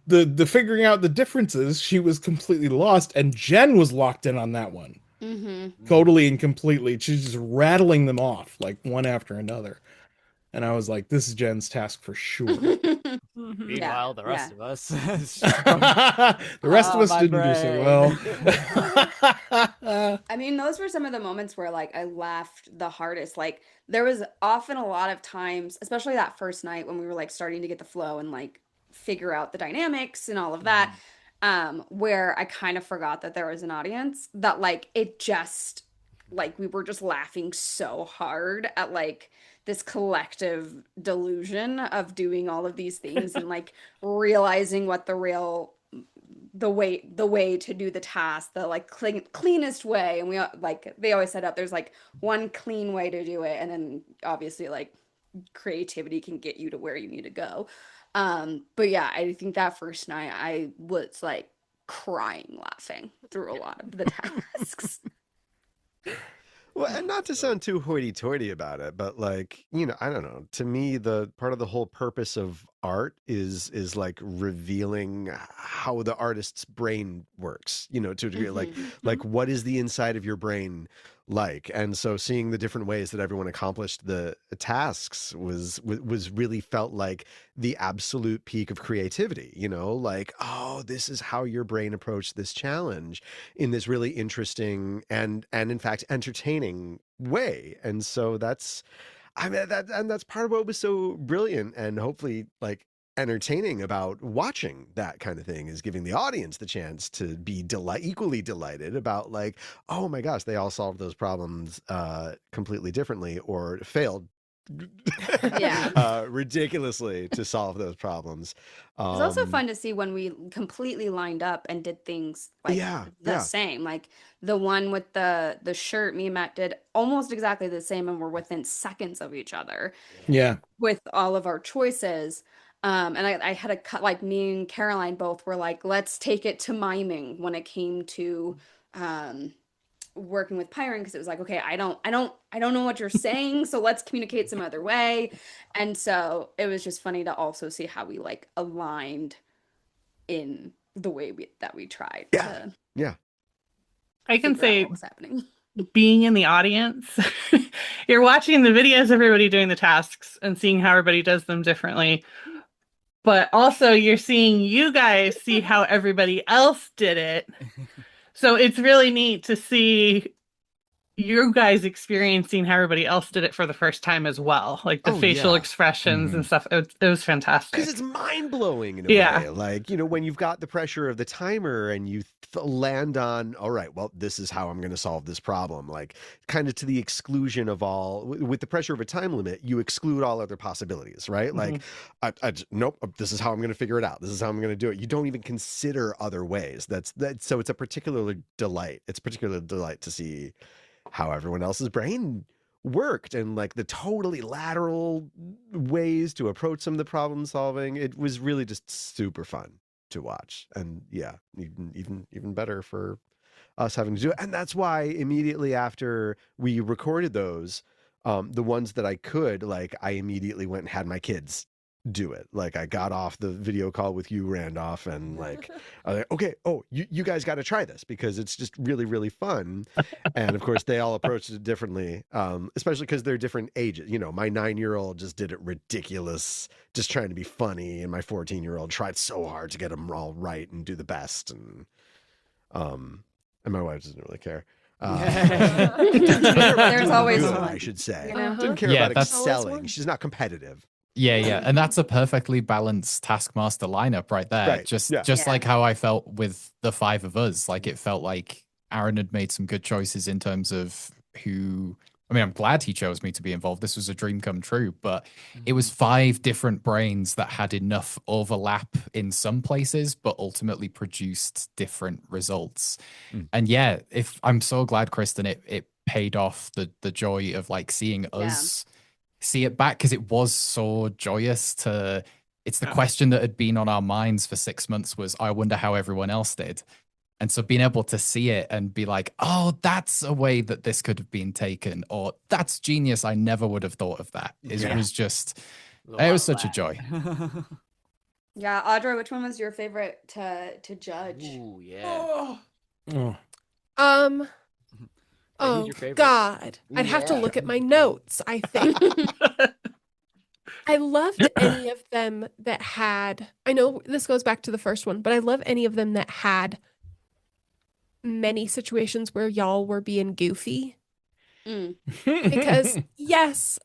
the figuring out the differences, she was completely lost, and Jen was locked in on that one. Mm-hmm. Totally and completely. She's just rattling them off like one after another. And I was like, this is Jen's task for sure. Mhm. Meanwhile, the rest yeah. of us. The rest of Oh, us my didn't do so well. I mean, those were some of the moments where like I laughed the hardest. Like there was often a lot of times, especially that first night when we were like starting to get the flow and like figure out the dynamics and all of that, where I kind of forgot that there was an audience, that like it just like we were just laughing so hard at like this collective delusion of doing all of these things and like realizing what the way to do the task, the like cleanest way. And we like they always set up there's like one clean way to do it, and then obviously like creativity can get you to where you need to go. But yeah, I think that first night I was like crying laughing through a lot of the tasks. Well, and not to sound too hoity-toity about it, but like, you know, I don't know. To me, the part of the whole purpose of art is like revealing how the artist's brain works, you know, to a degree. Like what is the inside of your brain like? And so seeing the different ways that everyone accomplished the tasks was really felt like the absolute peak of creativity, you know, like, oh, this is how your brain approached this challenge in this really interesting and in fact entertaining way. And so that's that's part of what was so brilliant and hopefully like entertaining about watching that kind of thing, is giving the audience the chance to be equally delighted about like, oh my gosh, they all solved those problems completely differently or failed ridiculously to solve those problems. It's also fun to see when we completely lined up and did things like the same. Like the one with the shirt, me and Matt did almost exactly the same, and we're within seconds of each other. Yeah. With all of our choices. And I had a cut, like me and Caroline both were like, let's take it to miming when it came to working with Piran, because it was like, okay, I don't know what you're saying, so let's communicate some other way. And so it was just funny to also see how we like aligned in the way that we tried to I can figure out say what was happening. being in the audience, you're watching the videos of everybody doing the tasks and seeing how everybody does them differently. But also you're seeing you guys see how everybody else did it. So it's really neat to see you guys experiencing how everybody else did it for the first time as well. Like the facial expressions and stuff. It was fantastic. Because it's mind-blowing in a way. Like, you know, when you've got the pressure of the timer and you land on, all right, well, this is how I'm going to solve this problem. Like, kind of to the exclusion of all, with the pressure of a time limit, you exclude all other possibilities, right? Like, nope, this is how I'm going to figure it out. This is how I'm going to do it. You don't even consider other ways. So it's a particular delight. It's a particular delight to see how everyone else's brain worked and like the totally lateral ways to approach some of the problem solving. It was really just super fun to watch, and even better for us having to do it. And that's why immediately after we recorded those, the ones that I could, like, I immediately went and had my kids do it. Like, I got off the video call with you, Randolph, and like, I was like, okay, you guys got to try this because it's just really, really fun. And of course, they all approached it differently, especially because they're different ages. You know, my 9-year-old just did it ridiculous, just trying to be funny, and my 14-year-old tried so hard to get them all right and do the best. And my wife doesn't really care. There's always good, one. I should say. You know? Didn't care Yeah, about that's- excelling. She's not competitive. Yeah, and that's a perfectly balanced Taskmaster lineup right there. Right, Just yeah. just Yeah. like how I felt with the five of us. Like it felt like Aaron had made some good choices in terms of who. I mean, I'm glad he chose me to be involved. This was a dream come true, but it was 5 different brains that had enough overlap in some places, but ultimately produced different results. And yeah, if I'm so glad, Kristin, it paid off the joy of like seeing us see it back, because it was so joyous to. It's the question that had been on our minds for 6 months was, I wonder how everyone else did. And so being able to see it and be like, oh, that's a way that this could have been taken, or that's genius, I never would have thought of that. It was just, it was such a joy. Yeah, Audra, which one was your favorite to judge? Ooh, yeah. Oh. Oh your favorite? God, I'd have to look at my notes, I think. I loved any of them that had, I know this goes back to the first one, but I love any of them that had many situations where y'all were being goofy. Mm. Because yes,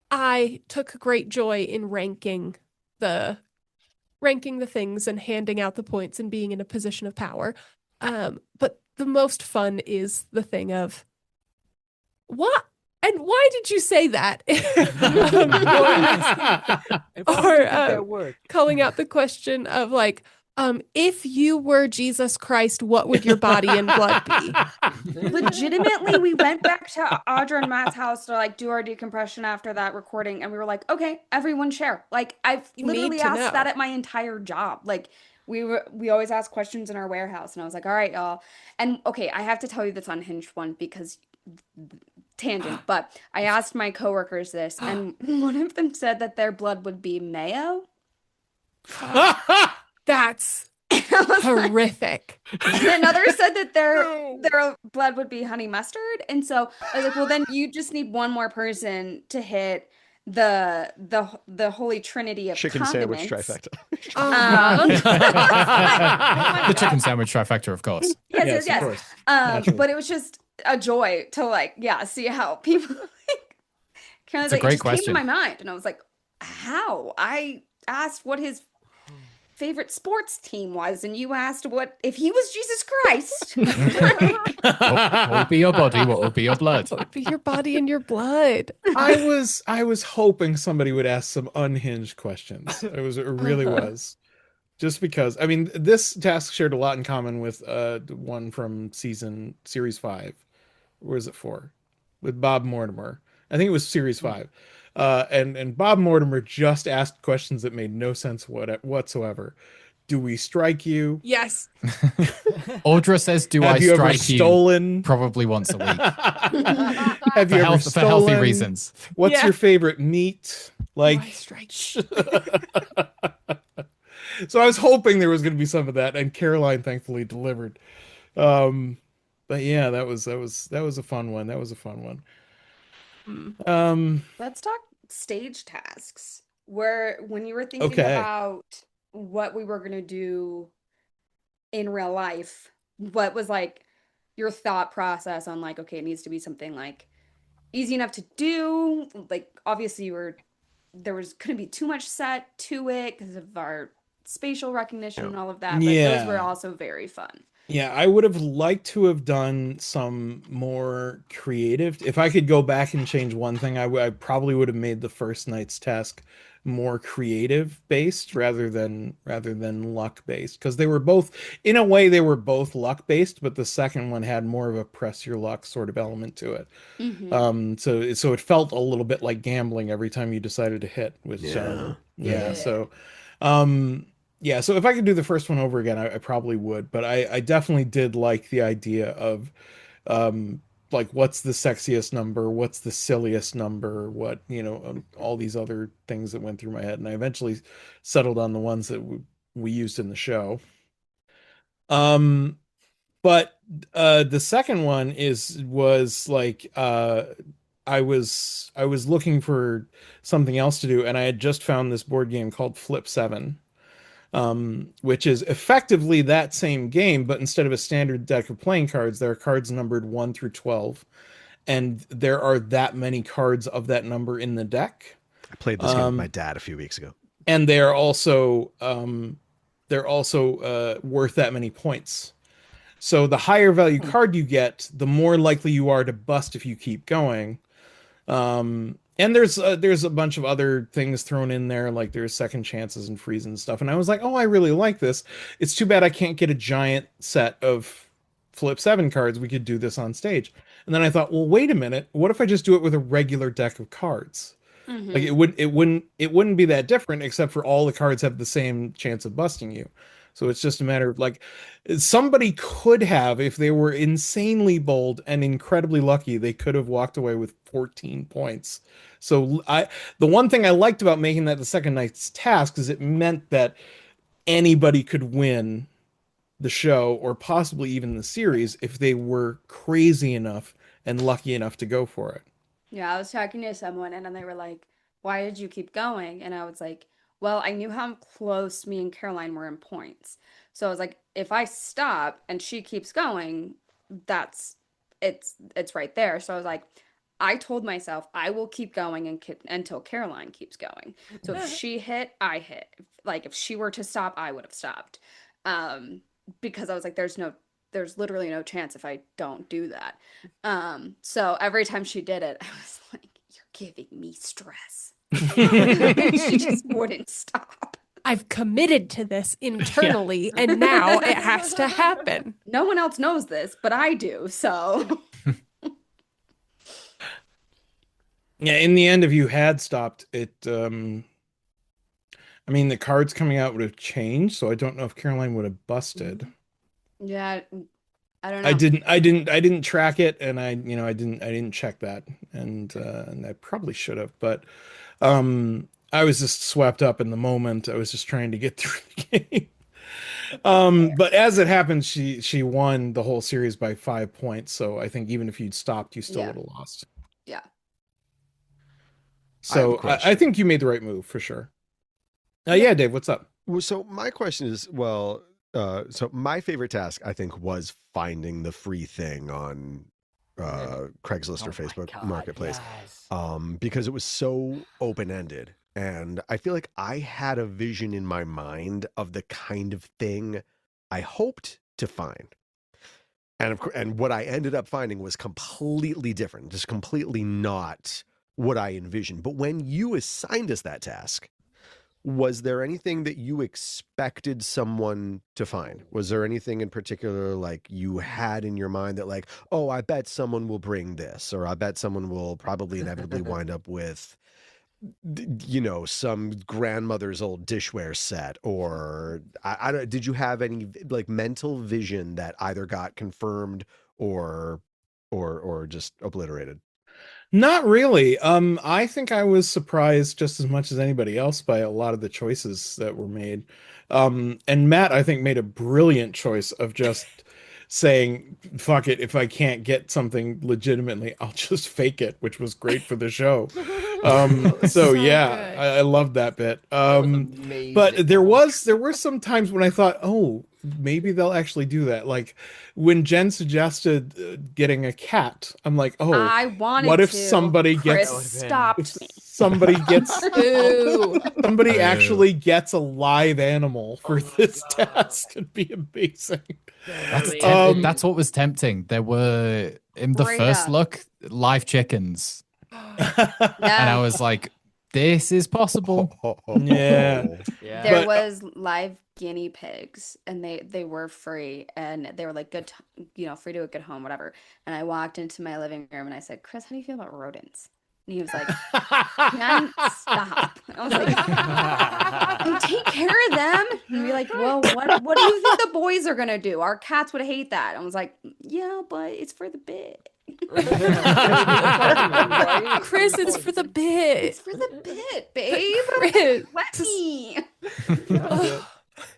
I took great joy in ranking the things and handing out the points and being in a position of power. But the most fun is the thing of what and why did you say that? Or calling out the question of like, if you were Jesus Christ, what would your body and blood be? Legitimately, we went back to Audra and Matt's house to like do our decompression after that recording, and we were like, okay, everyone share. Like I've You need literally to asked know. that at my entire job. Like we always ask questions in our warehouse, and I was like, all right, y'all. And okay, I have to tell you this unhinged one because tangent, but I asked my coworkers this, and one of them said that their blood would be mayo. That's I was like, horrific. and another said that their blood would be honey mustard, and so I was like, well, then you just need one more person to hit the holy trinity of Chicken sandwich condiments. trifecta. The chicken sandwich trifecta, of course. Yes. of course. Naturally. But it was just a joy to like, see how people like. Kind It's of a like, great it just came question. to my mind, and I was like, how? I asked what his favorite sports team was, and you asked what if he was Jesus Christ. What will be your body? What will be your blood? What would be your body and your blood? I was hoping somebody would ask some unhinged questions. It really was. Just because, I mean, this task shared a lot in common with one from series 5. Or was it 4? With Bob Mortimer. I think it was series 5. And Bob Mortimer just asked questions that made no sense whatsoever. Do we strike you? Yes. Audra says, "Do Have I you ever strike you?" stolen? Probably once a week Have you ever for stolen? healthy reasons. What's Yeah. your favorite meat? Like, Why strike? so I was hoping there was going to be some of that, and Caroline thankfully delivered. But yeah, that was a fun one. That was a fun one. Let's talk stage tasks. Where when you were thinking Okay. about what we were gonna do in real life, what was like your thought process on like, okay, it needs to be something like easy enough to do. Like obviously there couldn't be too much set to it because of our spatial recognition and all of that. But those were Yeah. also very fun. Yeah, I would have liked to have done some more creative. If I could go back and change one thing, I probably would have made the first night's task more creative based rather than luck based, because they were both, in a way, they were both luck based, but the second one had more of a press your luck sort of element to it. Mhm. So it felt a little bit like gambling every time you decided to hit, which Yeah. so yeah, so if I could do the first one over again, I probably would. But I definitely did like the idea of like, what's the sexiest number? What's the silliest number? What, all these other things that went through my head. And I eventually settled on the ones that we used in the show. But the second one was like, I was looking for something else to do, and I had just found this board game called Flip 7. which is effectively that same game, but instead of a standard deck of playing cards, there are cards numbered 1 through 12, and there are that many cards of that number in the deck. I played this game with my dad a few weeks ago, and they are also worth that many points. So the higher value card you get, the more likely you are to bust if you keep going. And there's a bunch of other things thrown in there, like there's second chances and freezes and stuff. And I was like, oh, I really like this. It's too bad I can't get a giant set of flip 7 cards. We could do this on stage. And then I thought, well, wait a minute. What if I just do it with a regular deck of cards? Mm-hmm. Like it wouldn't be that different, except for all the cards have the same chance of busting you. So it's just a matter of like, somebody could have, if they were insanely bold and incredibly lucky, they could have walked away with 14 points. So the one thing I liked about making that the second night's task is it meant that anybody could win the show or possibly even the series if they were crazy enough and lucky enough to go for it. Yeah, I was talking to someone and then they were like, why did you keep going? And I was like, well, I knew how close me and Caroline were in points. So I was like, if I stop and she keeps going, it's right there. So I was like, I told myself I will keep going until Caroline keeps going. So if she hit, I hit. Like if she were to stop, I would have stopped. Because I was like, there's literally no chance if I don't do that. So every time she did it, I was like, you're giving me stress. She just wouldn't stop. I've committed to this internally, and now it has to happen. No one else knows this, but I do, so. Yeah, in the end, if you had stopped it, I mean, the cards coming out would have changed, so I don't know if Caroline would have busted. Yeah, I don't know. I didn't track it, and I didn't check that, and I probably should have, but I was just swept up in the moment. I was just trying to get through the game. But as it happened, she won the whole series by 5 points. So I think even if you'd stopped, you still would have lost. Yeah. So I think you made the right move for sure. Yeah, Dave, what's up? Well, so my question is, so my favorite task, I think, was finding the free thing on Craigslist or Facebook Marketplace, because it was so open-ended. And I feel like I had a vision in my mind of the kind of thing I hoped to find. And what I ended up finding was completely different, just completely not what I envisioned. But when you assigned us that task, was there anything that you expected someone to find? Was there anything in particular like you had in your mind that like, oh, I bet someone will bring this, or I bet someone will probably inevitably wind up with, you know, some grandmother's old dishware set, or I don't, did you have any like mental vision that either got confirmed or just obliterated? Not really. I think I was surprised just as much as anybody else by a lot of the choices that were made. And Matt, I think, made a brilliant choice of just saying, fuck it, if I can't get something legitimately, I'll just fake it, which was great for the show. So yeah, I loved that bit. But there were some times when I thought, oh, maybe they'll actually do that. Like when Jenn suggested getting a cat, I'm like, oh, I wanted what if to. somebody Chris gets stopped me. somebody actually gets a live animal for this task? It'd be amazing. That's what was tempting. There were in the first look live chickens. And I was like, this is possible. Yeah. There was live guinea pigs, and they were free, and they were like good, free to a good home, whatever. And I walked into my living room and I said, Chris, how do you feel about rodents? And he was like, man, stop. I was like, I take care of them. And be like, well, what do you think the boys are gonna do? Our cats would hate that. I was like, yeah, but it's for the bit. Chris, it's for the bit. It's for the bit, babe. Chris. Let me.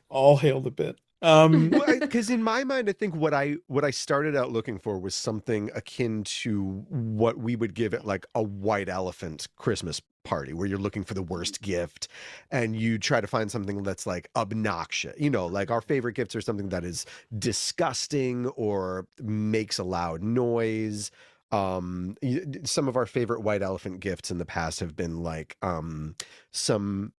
All hail the bit. Because in my mind, I think what I started out looking for was something akin to what we would give it like a white elephant Christmas party, where you're looking for the worst gift and you try to find something that's like obnoxious. Like our favorite gifts are something that is disgusting or makes a loud noise. Some of our favorite white elephant gifts in the past have been like some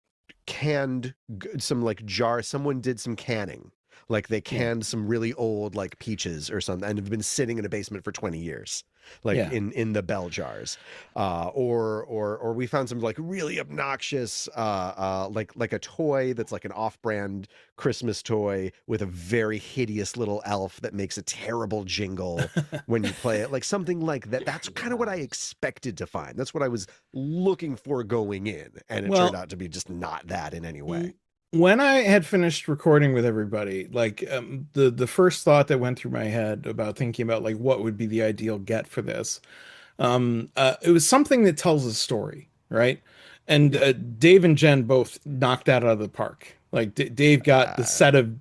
like jar. Someone did some canning. Like they canned some really old like peaches or something and have been sitting in a basement for 20 years, like in the bell jars. Or we found some like really obnoxious, like a toy that's like an off-brand Christmas toy with a very hideous little elf that makes a terrible jingle when you play it. Like something like that. That's kind of what I expected to find. That's what I was looking for going in. And it turned out to be just not that in any way. When I had finished recording with everybody, like the first thought that went through my head about thinking about like what would be the ideal get for this, it was something that tells a story, right? And Dave and Jenn both knocked that out of the park. Like Dave got the set of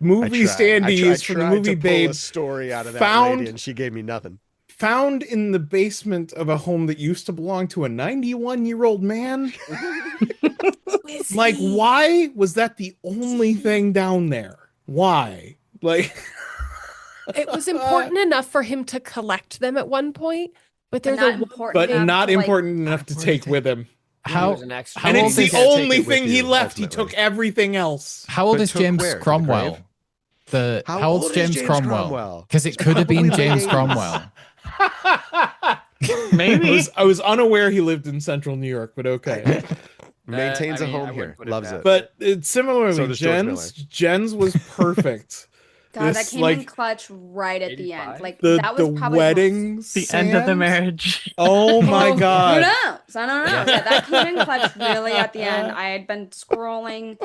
movie standees from the movie Babe. A story out of that lady, and she gave me nothing. Found in the basement of a home that used to belong to a 91-year-old man. Like, why was that the only thing down there? Why? Like, it was important enough for him to collect them at one point, but they're not important enough to take with him. How And it's the only thing he left. He took everything else. How old is James Cromwell? How old is James Cromwell? Because it could have been James Cromwell. Maybe. I was unaware he lived in central New York, but okay. Maintains a home here. Loves it. But similarly, So does George Jen's was perfect. God, that came in clutch right at the end. Like that was the probably wedding, the end of the marriage. Oh my God! Who knows? I don't know. Yeah, that came in clutch really at the end. I had been scrolling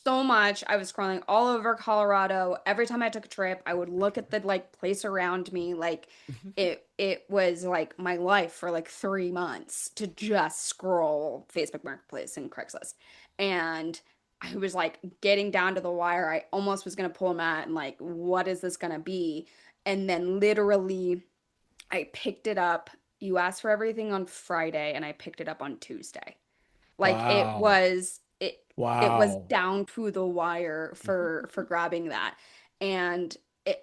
so much. I was scrolling all over Colorado. Every time I took a trip, I would look at the like place around me. Like it was like my life for like 3 months to just scroll Facebook Marketplace and Craigslist. And I was like getting down to the wire. I almost was going to pull a mat and like, what is this going to be? And then literally I picked it up. You asked for everything on Friday and I picked it up on Tuesday. Like Wow. it was Wow. down to the wire for grabbing that. And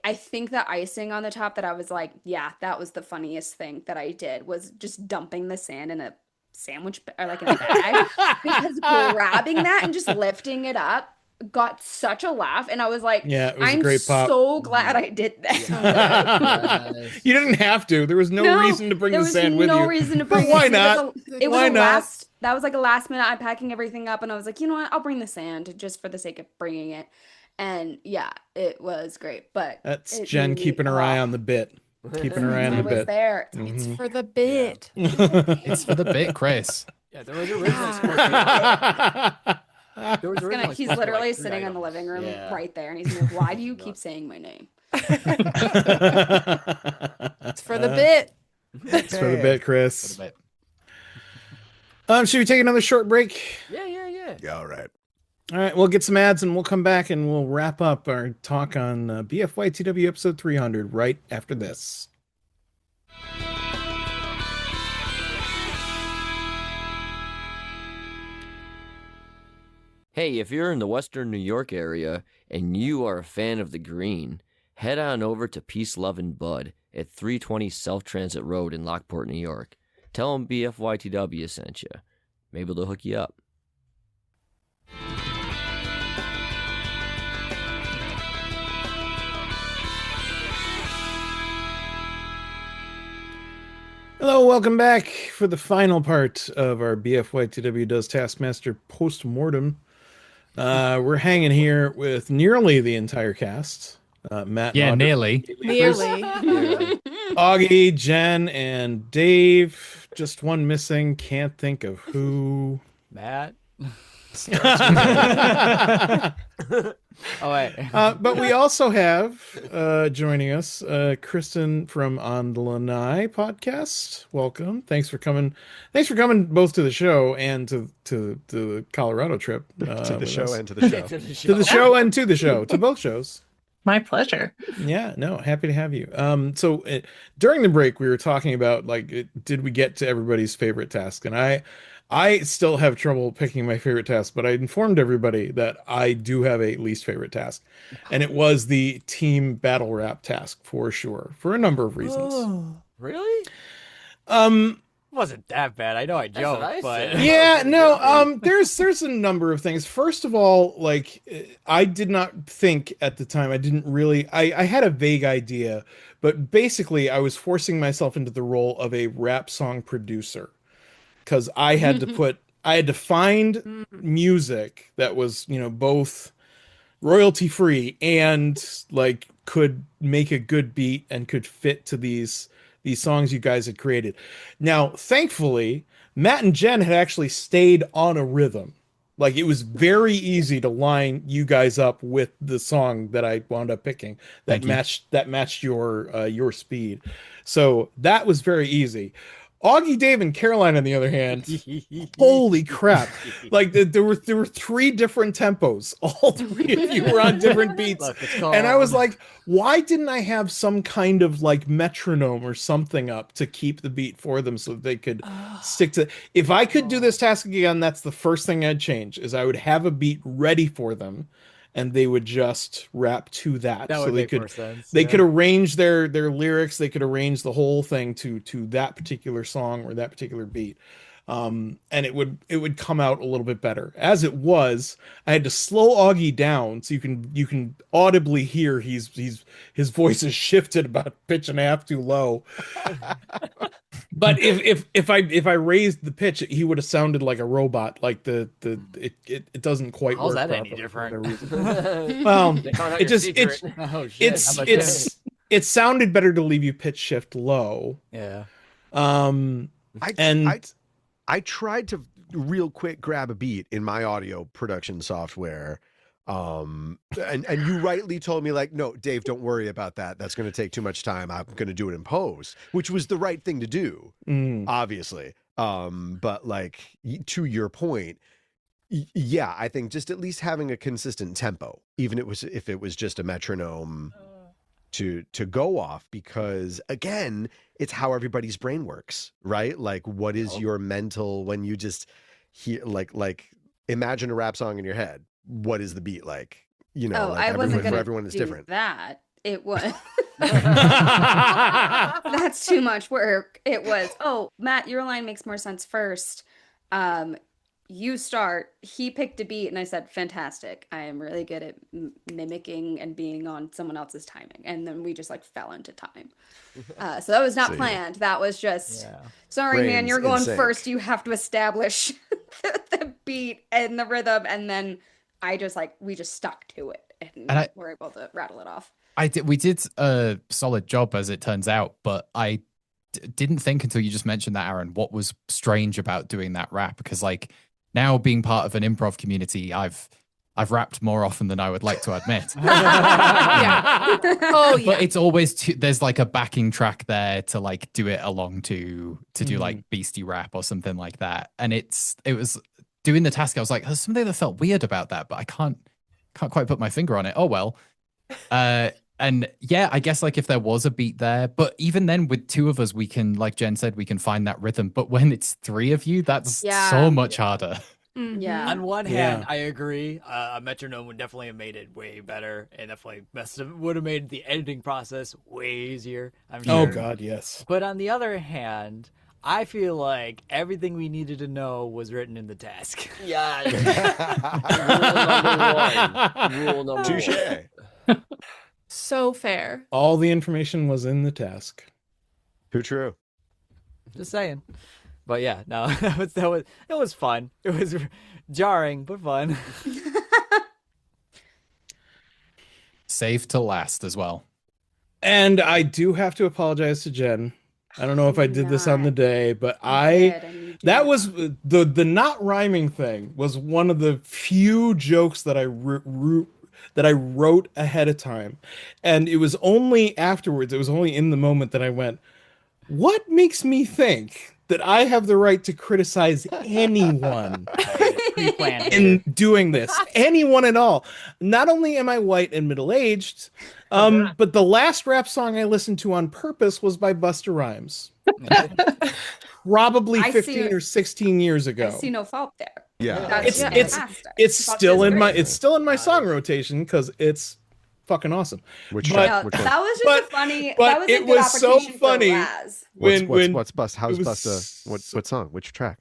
I think the icing on the top that I was like, yeah, that was the funniest thing that I did was just dumping the sand in a sandwich or like in a bag because grabbing that and just lifting it up got such a laugh. And I was like, yeah, it was I'm a great pop. so glad I did that. You didn't have to. There was no reason to bring the sand with you. No reason to bring But why it. not? It was Why a not? that was like a last minute. I'm packing everything up and I was like, you know what? I'll bring the sand just for the sake of bringing it. And yeah, it was great. But That's Jenn keeping her eye on the bit. Keeping her eye on the I was bit. there. It's for the bit. It's for the bit, Chris. Yeah, there was originally there was originally He's supposed to be, literally like, 3 sitting in the items. living room Yeah. right there. And he's like, why do you keep saying my name? It's for the bit. It's for the bit, Chris. For the bit. Should we take another short break? Yeah. Yeah, all right. All right, we'll get some ads and we'll come back and we'll wrap up our talk on BFYTW episode 300 right after this. Hey, if you're in the Western New York area and you are a fan of the green, head on over to Peace, Love, and Bud at 320 South Transit Road in Lockport, New York. Tell them BFYTW sent you. Maybe they'll hook you up. Hello, welcome back for the final part of our BFYTW Does Taskmaster post-mortem. We're hanging here with nearly the entire cast. Matt, Yeah, Audra, nearly. Nearly. Augie, Jenn, and Dave. Just one missing. Can't think of who. Matt. Oh wait. But we also have joining us Kristin from On the Lanai podcast. Welcome. Thanks for coming. Thanks for coming both to the show and to the Colorado trip. To the show us. and to the show. To the show and to the show. To both shows. My pleasure. Yeah, no, happy to have you. So during the break, we were talking about did we get to everybody's favorite task? And I still have trouble picking my favorite task, but I informed everybody that I do have a least favorite task, and it was the team battle rap task for sure, for a number of reasons. Oh, Really? wasn't that bad. I know I That's what I joked, but said. Yeah, no, there's a number of things. First of all, I did not think at the time, I had a vague idea, but basically I was forcing myself into the role of a rap song producer because I had to find music that was, both royalty free and could make a good beat and could fit to these songs you guys had created. Now, thankfully, Matt and Jenn had actually stayed on a rhythm. It was very easy to line you guys up with the song that I wound up picking that matched your speed. So that was very easy. Augie, Dave, and Caroline, on the other hand, holy crap! There were 3 different tempos. All 3 of you were on different beats, Look, and I was like, "Why didn't I have some kind of metronome or something up to keep the beat for them so that they could stick to?" If I could do this task again, that's the first thing I'd change. Is I would have a beat ready for them, and they would just rap to that. That so would they make could more sense. they could arrange their lyrics, they could arrange the whole thing to that particular song or that particular beat. And it would come out a little bit better. As it was, I had to slow Augie down so you can audibly hear his voice is shifted about a pitch and a half too low. But if I raised the pitch, he would have sounded like a robot. It doesn't quite How's work that any properly for different? whatever reason. Well, Oh shit! it sounded better to leave you pitch shift low. Yeah. I tried to real quick grab a beat in my audio production software. And you rightly told me no, Dave, don't worry about that. That's going to take too much time. I'm going to do it in post, which was the right thing to do, obviously. But to your point, yeah, I think just at least having a consistent tempo, even if it was just a metronome to go off, because again, it's how everybody's brain works, right? What is your mental when you just hear imagine a rap song in your head. What is the beat like? I wasn't gonna for everyone is do different. That it was. That's too much work. It was. Oh, Matt, your line makes more sense first. You start. He picked a beat, and I said, "Fantastic! I am really good at mimicking and being on someone else's timing." And then we just fell into time. So that was not planned. That was just. Sorry, man. Brains You're going in sync. first. You have to establish the beat and the rhythm, and then I just we just stuck to it, and we're able to rattle it off. We did a solid job, as it turns out, but I didn't think until you just mentioned that, Aaron, what was strange about doing that rap, because now being part of an improv community, I've rapped more often than I would like to admit. Yeah. Oh yeah. But it's always there's a backing track there to do it along to do beastie rap or something like that, and it was doing the task. I was there's something that felt weird about that, but I can't quite put my finger on it. Oh well. And yeah, I guess if there was a beat there, but even then with 2 of us, we can, like Jenn said, we can find that rhythm. But when it's 3 of you, that's so much harder. Yeah. On one hand, I agree. A metronome would definitely have made it way better, and definitely would have made the editing process way easier. I'm sure. Oh God, yes. But on the other hand, I feel like everything we needed to know was written in the task. Yeah. Rule number 1. Touche. So fair. All the information was in the task. Too true. Just saying. But yeah, no, it was fun. It was jarring, but fun. Saved to last as well. And I do have to apologize to Jenn. I don't know if I did this on the day, but You that did. was the not rhyming thing was one of the few jokes that I wrote ahead of time, and it was only afterwards, it was only in the moment that I went, what makes me think that I have the right to criticize anyone Pre-planned. in doing this? Anyone at all. Not only am I white and middle-aged, but the last rap song I listened to on purpose was by Busta Rhymes. Probably I 15 see- or 16 years I ago. see no fault there. Yeah. That's It's fantastic. it's Busta's still in my great. it's still in my song rotation because it's fucking awesome. Which But- Yeah, which one? that was just But- a funny. but That was a it good was so application funny. for Raz. What's Bust? How's it was Busta? What song? Which track?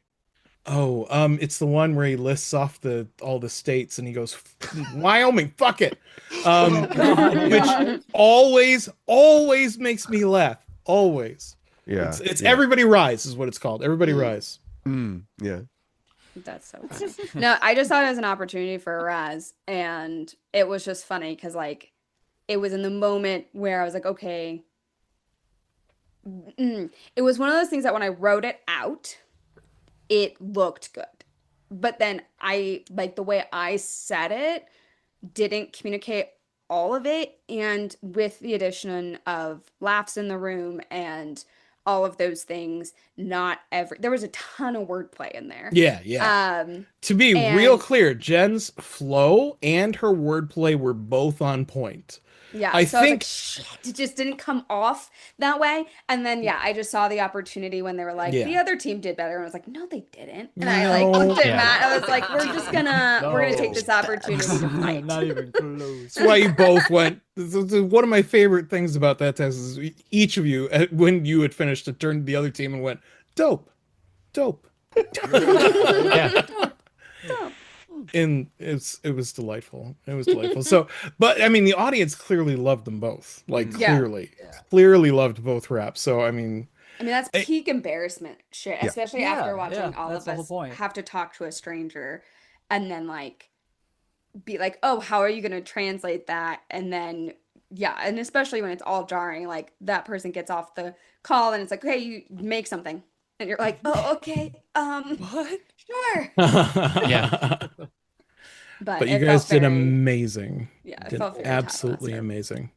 Oh, it's the one where he lists off all the states and he goes, Wyoming, fuck it. Which always makes me laugh. Always. Yeah. It's yeah. Everybody Rise is what it's called. Everybody Rise. Yeah. That's so funny. No, I just thought it was an opportunity for Raz, and it was just funny because like it was in the moment where I was like, okay. It was one of those things that when I wrote it out, it looked good. But then I like the way I said it didn't communicate all of it. And with the addition of laughs in the room and all of those things, there was a ton of wordplay in there. Yeah. Um, To be real and- clear, Jen's flow and her wordplay were both on point. yeah. I so I was like, think- shit, it just didn't come off that way. And then, yeah, I just saw the opportunity when they were like, Yeah. the other team did better. And I was like, no, they didn't. And I like looked at Yeah. Matt. I was like, we're gonna take this opportunity to fight. Not even close. That's why you both went. One of my favorite things about that test is each of you, when you had finished, it turned to the other team and went, dope. Yeah. And it was delightful. It was delightful. So, but I mean, the audience clearly loved them both. Like Yeah. clearly loved both raps. So, I mean, I mean, that's peak embarrassment shit, Yeah. especially Yeah, after watching yeah, all that's of the whole us point. have to talk to a stranger and then like be like, oh, how are you going to translate that? And then, yeah, and especially when it's all jarring, like that person gets off the call and it's like, okay, you make something. And you're like, oh, okay, what? sure. Yeah. But, But you it guys felt did very- amazing. Yeah, it Did felt very absolutely Taskmaster. amazing.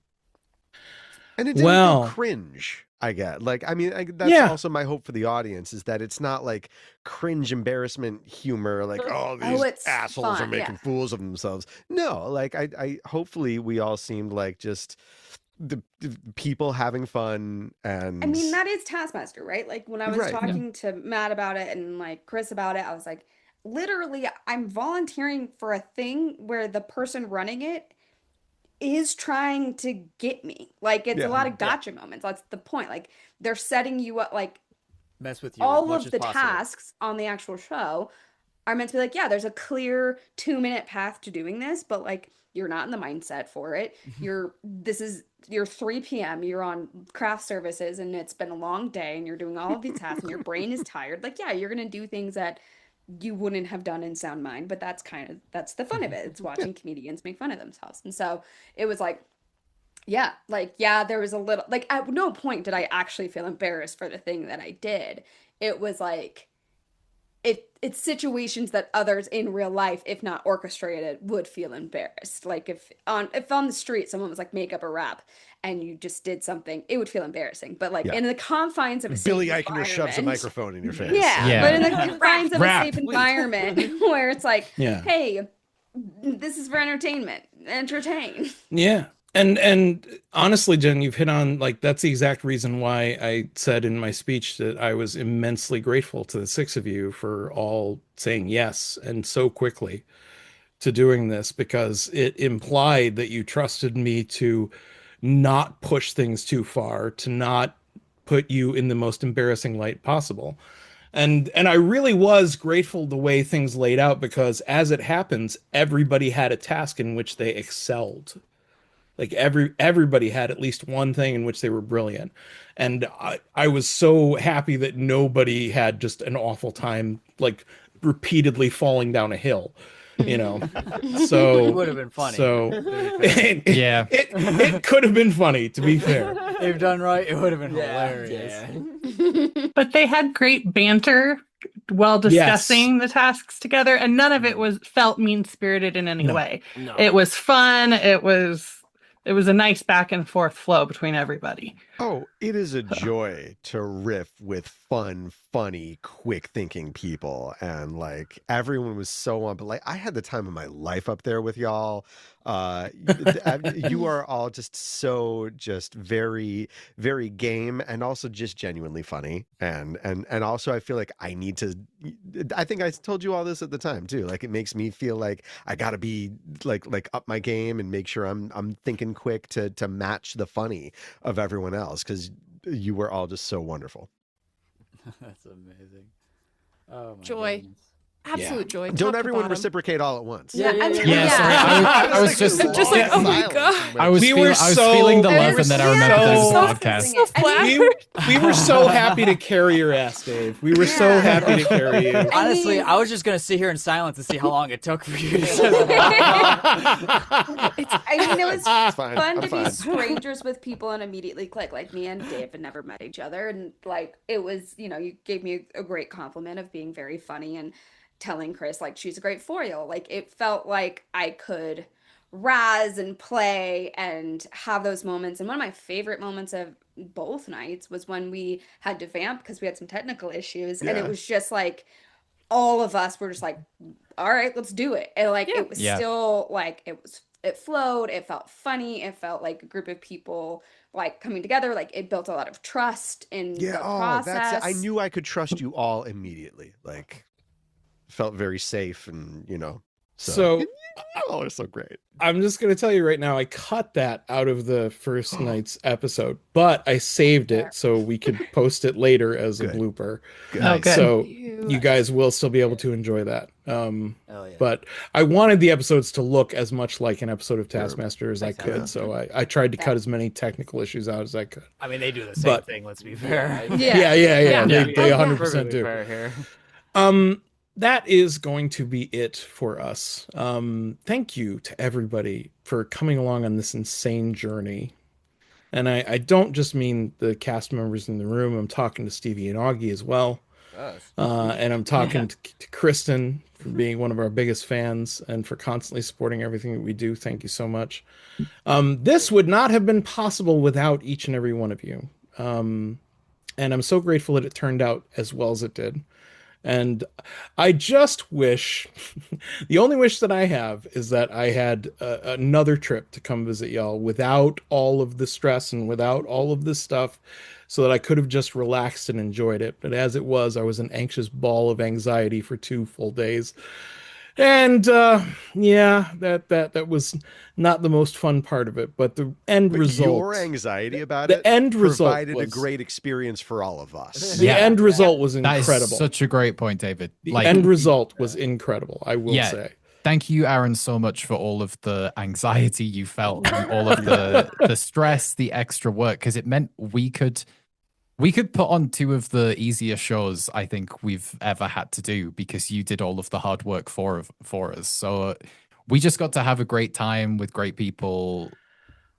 And it didn't Well- feel cringe. I get like I mean that's Yeah. also my hope for the audience is that it's not like cringe embarrassment humor like oh these it's assholes are fun, making yeah. fools of themselves. No, like I hopefully we all seemed like just the people having fun and I mean, that is Taskmaster, right? Like when I was Right, yeah. talking to Matt about it and like Chris about it, I was like, literally, I'm volunteering for a thing where the person running it is trying to get me. Like it's Yeah. a lot of gotcha moments. That's the point. Like they're setting you up. Like Mess with you as all much of as the possible. tasks on the actual show are meant to be like, yeah, there's a clear 2-minute path to doing this, but like you're not in the mindset for it. You're 3 p.m. You're on craft services and it's been a long day and you're doing all of these tasks and your brain is tired. Like, yeah, you're gonna do things that you wouldn't have done in sound mind, but that's the fun of it. It's watching comedians make fun of themselves. And so it was like, yeah, there was a little like at no point did I actually feel embarrassed for the thing that I did. It was like it's situations that others in real life, if not orchestrated, would feel embarrassed. Like if on the street someone was like make up a rap and you just did something, it would feel embarrassing. But like Yeah. in the confines of a Billy safe Eichner shoves a environment- microphone in your face. Yeah, Yeah. but in the confines of Rap. a safe environment where it's like, Yeah. hey, this is for entertainment. Entertain. Yeah. And honestly, Jen, you've hit on like that's the exact reason why I said in my speech that I was immensely grateful to the 6 of you for all saying yes and so quickly to doing this, because it implied that you trusted me to not push things too far, to not put you in the most embarrassing light possible. And I really was grateful the way things laid out, because as it happens, everybody had a task in which they excelled. Like everybody had at least one thing in which they were brilliant. And I was so happy that nobody had just an awful time, like repeatedly falling down a hill, you know. It So would have been funny. So to be fair. Yeah. it could have been funny, to be fair. They've done right. It would have been hilarious. But they had great banter while discussing the tasks together, and none of it felt mean-spirited in any way. No. It was fun. It was a nice back and forth flow between everybody. Oh, it is a joy to riff with fun, funny, quick thinking people. And like everyone was so on, but like I had the time of my life up there with y'all. You are all just very, very game and also just genuinely funny. And also I feel like I think I told you all this at the time too. Like it makes me feel like I gotta be like up my game and make sure I'm thinking quick to match the funny of everyone else, because you were all just so wonderful. That's amazing. Oh my Joy. goodness. Absolute joy. Don't top to everyone bottom. reciprocate all at once. Yeah, I mean, Yeah, sorry. I was just like, oh my God. I was We were feeling the so- love, and then I remembered there was a so- podcast. So flattered. We were so happy to carry your ass, Dave. We were so happy to carry you. Honestly, mean- I was just gonna sit here in silence and see how long it took for you to say I mean, it was It's fine. fun I'm to fine. be strangers with people and immediately click. Like me and Dave had never met each other, and like it was, you gave me a great compliment of being very funny and telling Chris like she's a great foil. Like it felt like I could razz and play and have those moments. And one of my favorite moments of both nights was when we had to vamp because we had some technical issues, and it Yeah. was just like all of us were just like, all right, let's do it. And like it was still like it flowed, it felt funny, it felt like a group of people like coming together, like it built a lot of trust in the process. That's it. I knew I could trust you all immediately. Like felt very safe, and So oh, it's so great. I'm just going to tell you right now, I cut that out of the first night's episode, but I saved it so we could post it later as a Good. blooper. Good. Oh, good. So you guys will still be able to enjoy that. Hell yeah. But I wanted the episodes to look as much like an episode of Taskmaster as I Exactly. could. So I tried to cut as many technical issues out as I could. I mean, they do the same But- thing. Let's be fair. Yeah. Yeah. They Yeah. 100% Perfectly do. fair here. That is going to be it for us. Thank you to everybody for coming along on this insane journey. And I don't just mean the cast members in the room. I'm talking to Stevie and Augie as well. And I'm talking to Kristin for being one of our biggest fans and for constantly supporting everything that we do. Thank you so much. This would not have been possible without each and every one of you. And I'm so grateful that it turned out as well as it did. And I just wish, the only wish that I have is that I had another trip to come visit y'all without all of the stress and without all of this stuff, so that I could have just relaxed and enjoyed it. But as it was, I was an anxious ball of anxiety for 2 full days. And that was not the most fun part of it, but the end But result. your anxiety about The it end result provided a was- great experience for all of us. The Yeah. end result was That incredible. is such a great point, David. The end result was incredible, I will say. Thank you, Aaron, so much for all of the anxiety you felt and all of the stress, the extra work, because it meant we could put on 2 of the easier shows I think we've ever had to do, because you did all of the hard work for us. So we just got to have a great time with great people,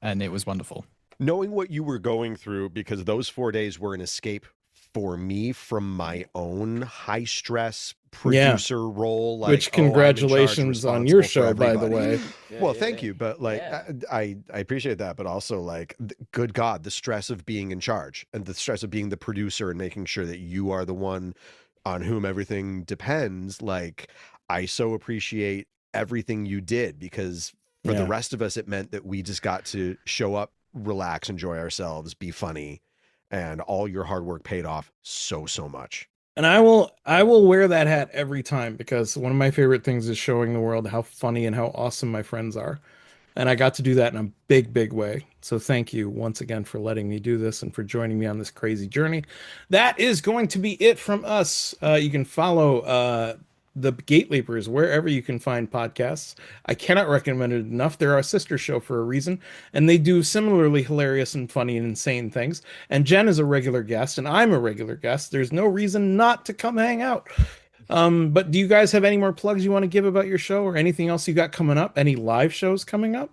and it was wonderful. Knowing what you were going through, because those 4 days were an escape for me from my own high stress producer role. Like, Which congratulations on your show, by the way. Well, thank you, but like I appreciate that, but also like, good God, the stress of being in charge and the stress of being the producer and making sure that you are the one on whom everything depends. Like, I so appreciate everything you did, because for the rest of us, it meant that we just got to show up, relax, enjoy ourselves, be funny, and all your hard work paid off so much. And I will wear that hat every time, because one of my favorite things is showing the world how funny and how awesome my friends are. And I got to do that in a big way. So thank you once again for letting me do this and for joining me on this crazy journey. That is going to be it from us. You can follow the GateLeapers wherever you can find podcasts. I cannot recommend it enough. They're our sister show for a reason, and they do similarly hilarious and funny and insane things. And Jenn is a regular guest, and I'm a regular guest. There's no reason not to come hang out. But do you guys have any more plugs you want to give about your show or anything else you got coming up? Any live shows coming up?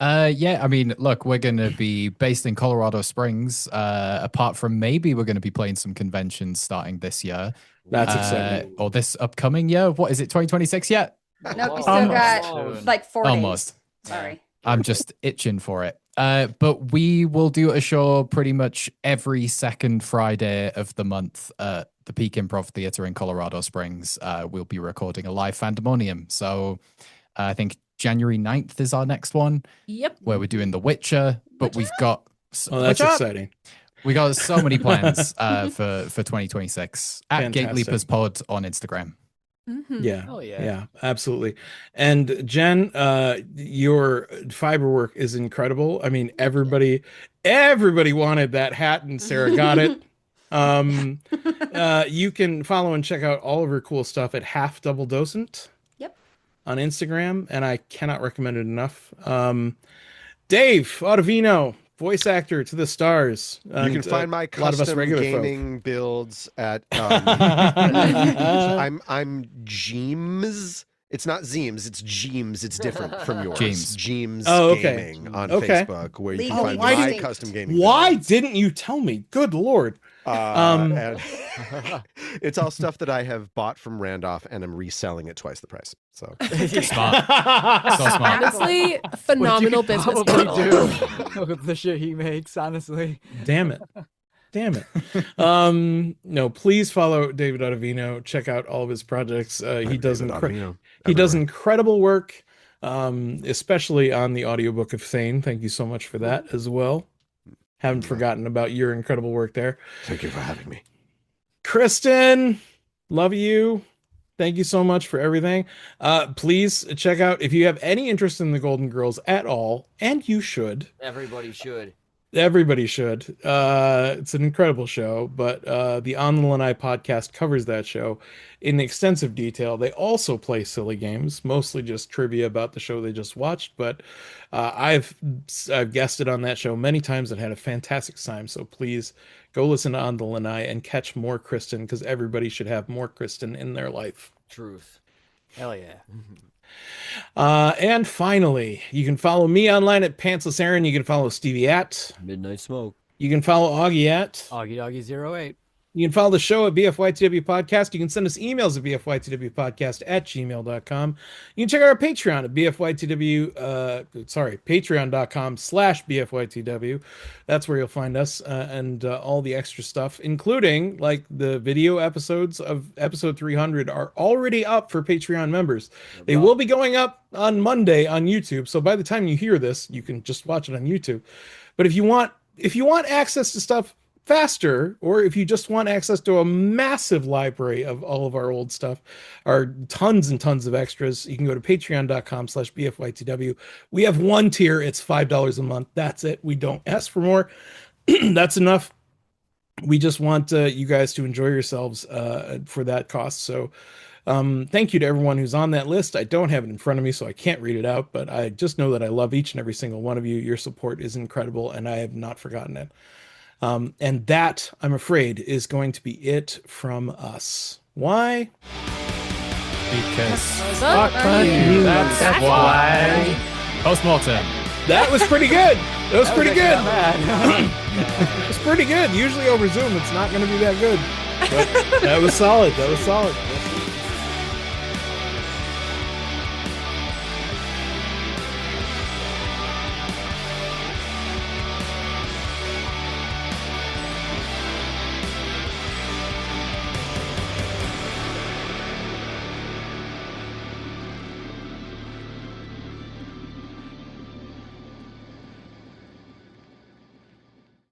Yeah, I mean, look, we're going to be based in Colorado Springs. Apart from maybe we're going to be playing some conventions starting this year. That's exciting. Or this upcoming year. What is it, 2026 yet? Nope, you still got like 4 days. Almost. Sorry. I'm just itching for it. But we will do a show pretty much every second Friday of the month at the Peak Improv Theater in Colorado Springs. We'll be recording a live Fandemonium. So I think January 9th is our next one. Yep. Where we're doing The Witcher. But we've got... Oh, that's exciting. We got so many plans for 2026 at Fantastic. GateLeapers Pod on Instagram. Mhm. Yeah. Oh, yeah. Yeah, absolutely. And Jenn, your fiber work is incredible. I mean, everybody wanted that hat and Sarah got it. You can follow and check out all of her cool stuff at Half Double Docent. Yep. On Instagram, and I cannot recommend it enough. Dave Autovino, voice actor to the stars. You can find my a lot of us custom regular folk. gaming builds at I'm Jeems. It's not Zeems, it's Jeems. It's different from yours. Jeems. Oh, okay. Gaming on Okay. Facebook, where you can Oh, find why my did- custom gaming. Why builds. didn't you tell me? Good Lord. And it's all stuff that I have bought from Randolph and I'm reselling at twice the price. So Smart. So smart. Honestly, phenomenal business Probably model. do with the shit he makes. Honestly. Damn it. No, please follow David Autovino. Check out all of his projects. He does incredible work, especially on the audiobook of Thane. Thank you so much for that as well. Haven't forgotten about your incredible work there. Thank you for having me. Kristin, love you. Thank you so much for everything. Please check out if you have any interest in the Golden Girls at all, and you should. Everybody should. Everybody should. It's an incredible show, but the On the Lanai podcast covers that show in extensive detail. They also play silly games, mostly just trivia about the show they just watched, but I've guested on that show many times and had a fantastic time, so please go listen to On the Lanai and catch more Kristin, because everybody should have more Kristin in their life. Truth. Hell yeah. And finally, you can follow me online at Pantsless Erin. You can follow Stevie at Midnight Smoke. You can follow Augie at Augie Doggy 08. You can follow the show at BFYTW Podcast. You can send us emails at BFYTWpodcast@gmail.com. You can check out our Patreon at patreon.com/BFYTW. That's where you'll find us and all the extra stuff, including like the video episodes of episode 300 are already up for Patreon members. They will be going up on Monday on YouTube. So by the time you hear this, you can just watch it on YouTube. But if you want access to stuff faster, or if you just want access to a massive library of all of our old stuff, or tons and tons of extras, you can go to patreon.com/BFYTW. We have one tier. It's $5 a month. That's it. We don't ask for more. That's enough. We just want you guys to enjoy yourselves for that cost. So thank you to everyone who's on that list. I don't have it in front of me, so I can't read it out, but I just know that I love each and every single one of you. Your support is incredible, and I have not forgotten it. And that, I'm afraid, is going to be it from us. Why? Because Fuck you. That's why. Post-mortem. That was pretty good. That was pretty good. It was pretty good. Usually over Zoom, it's not going to be that good. But that was solid.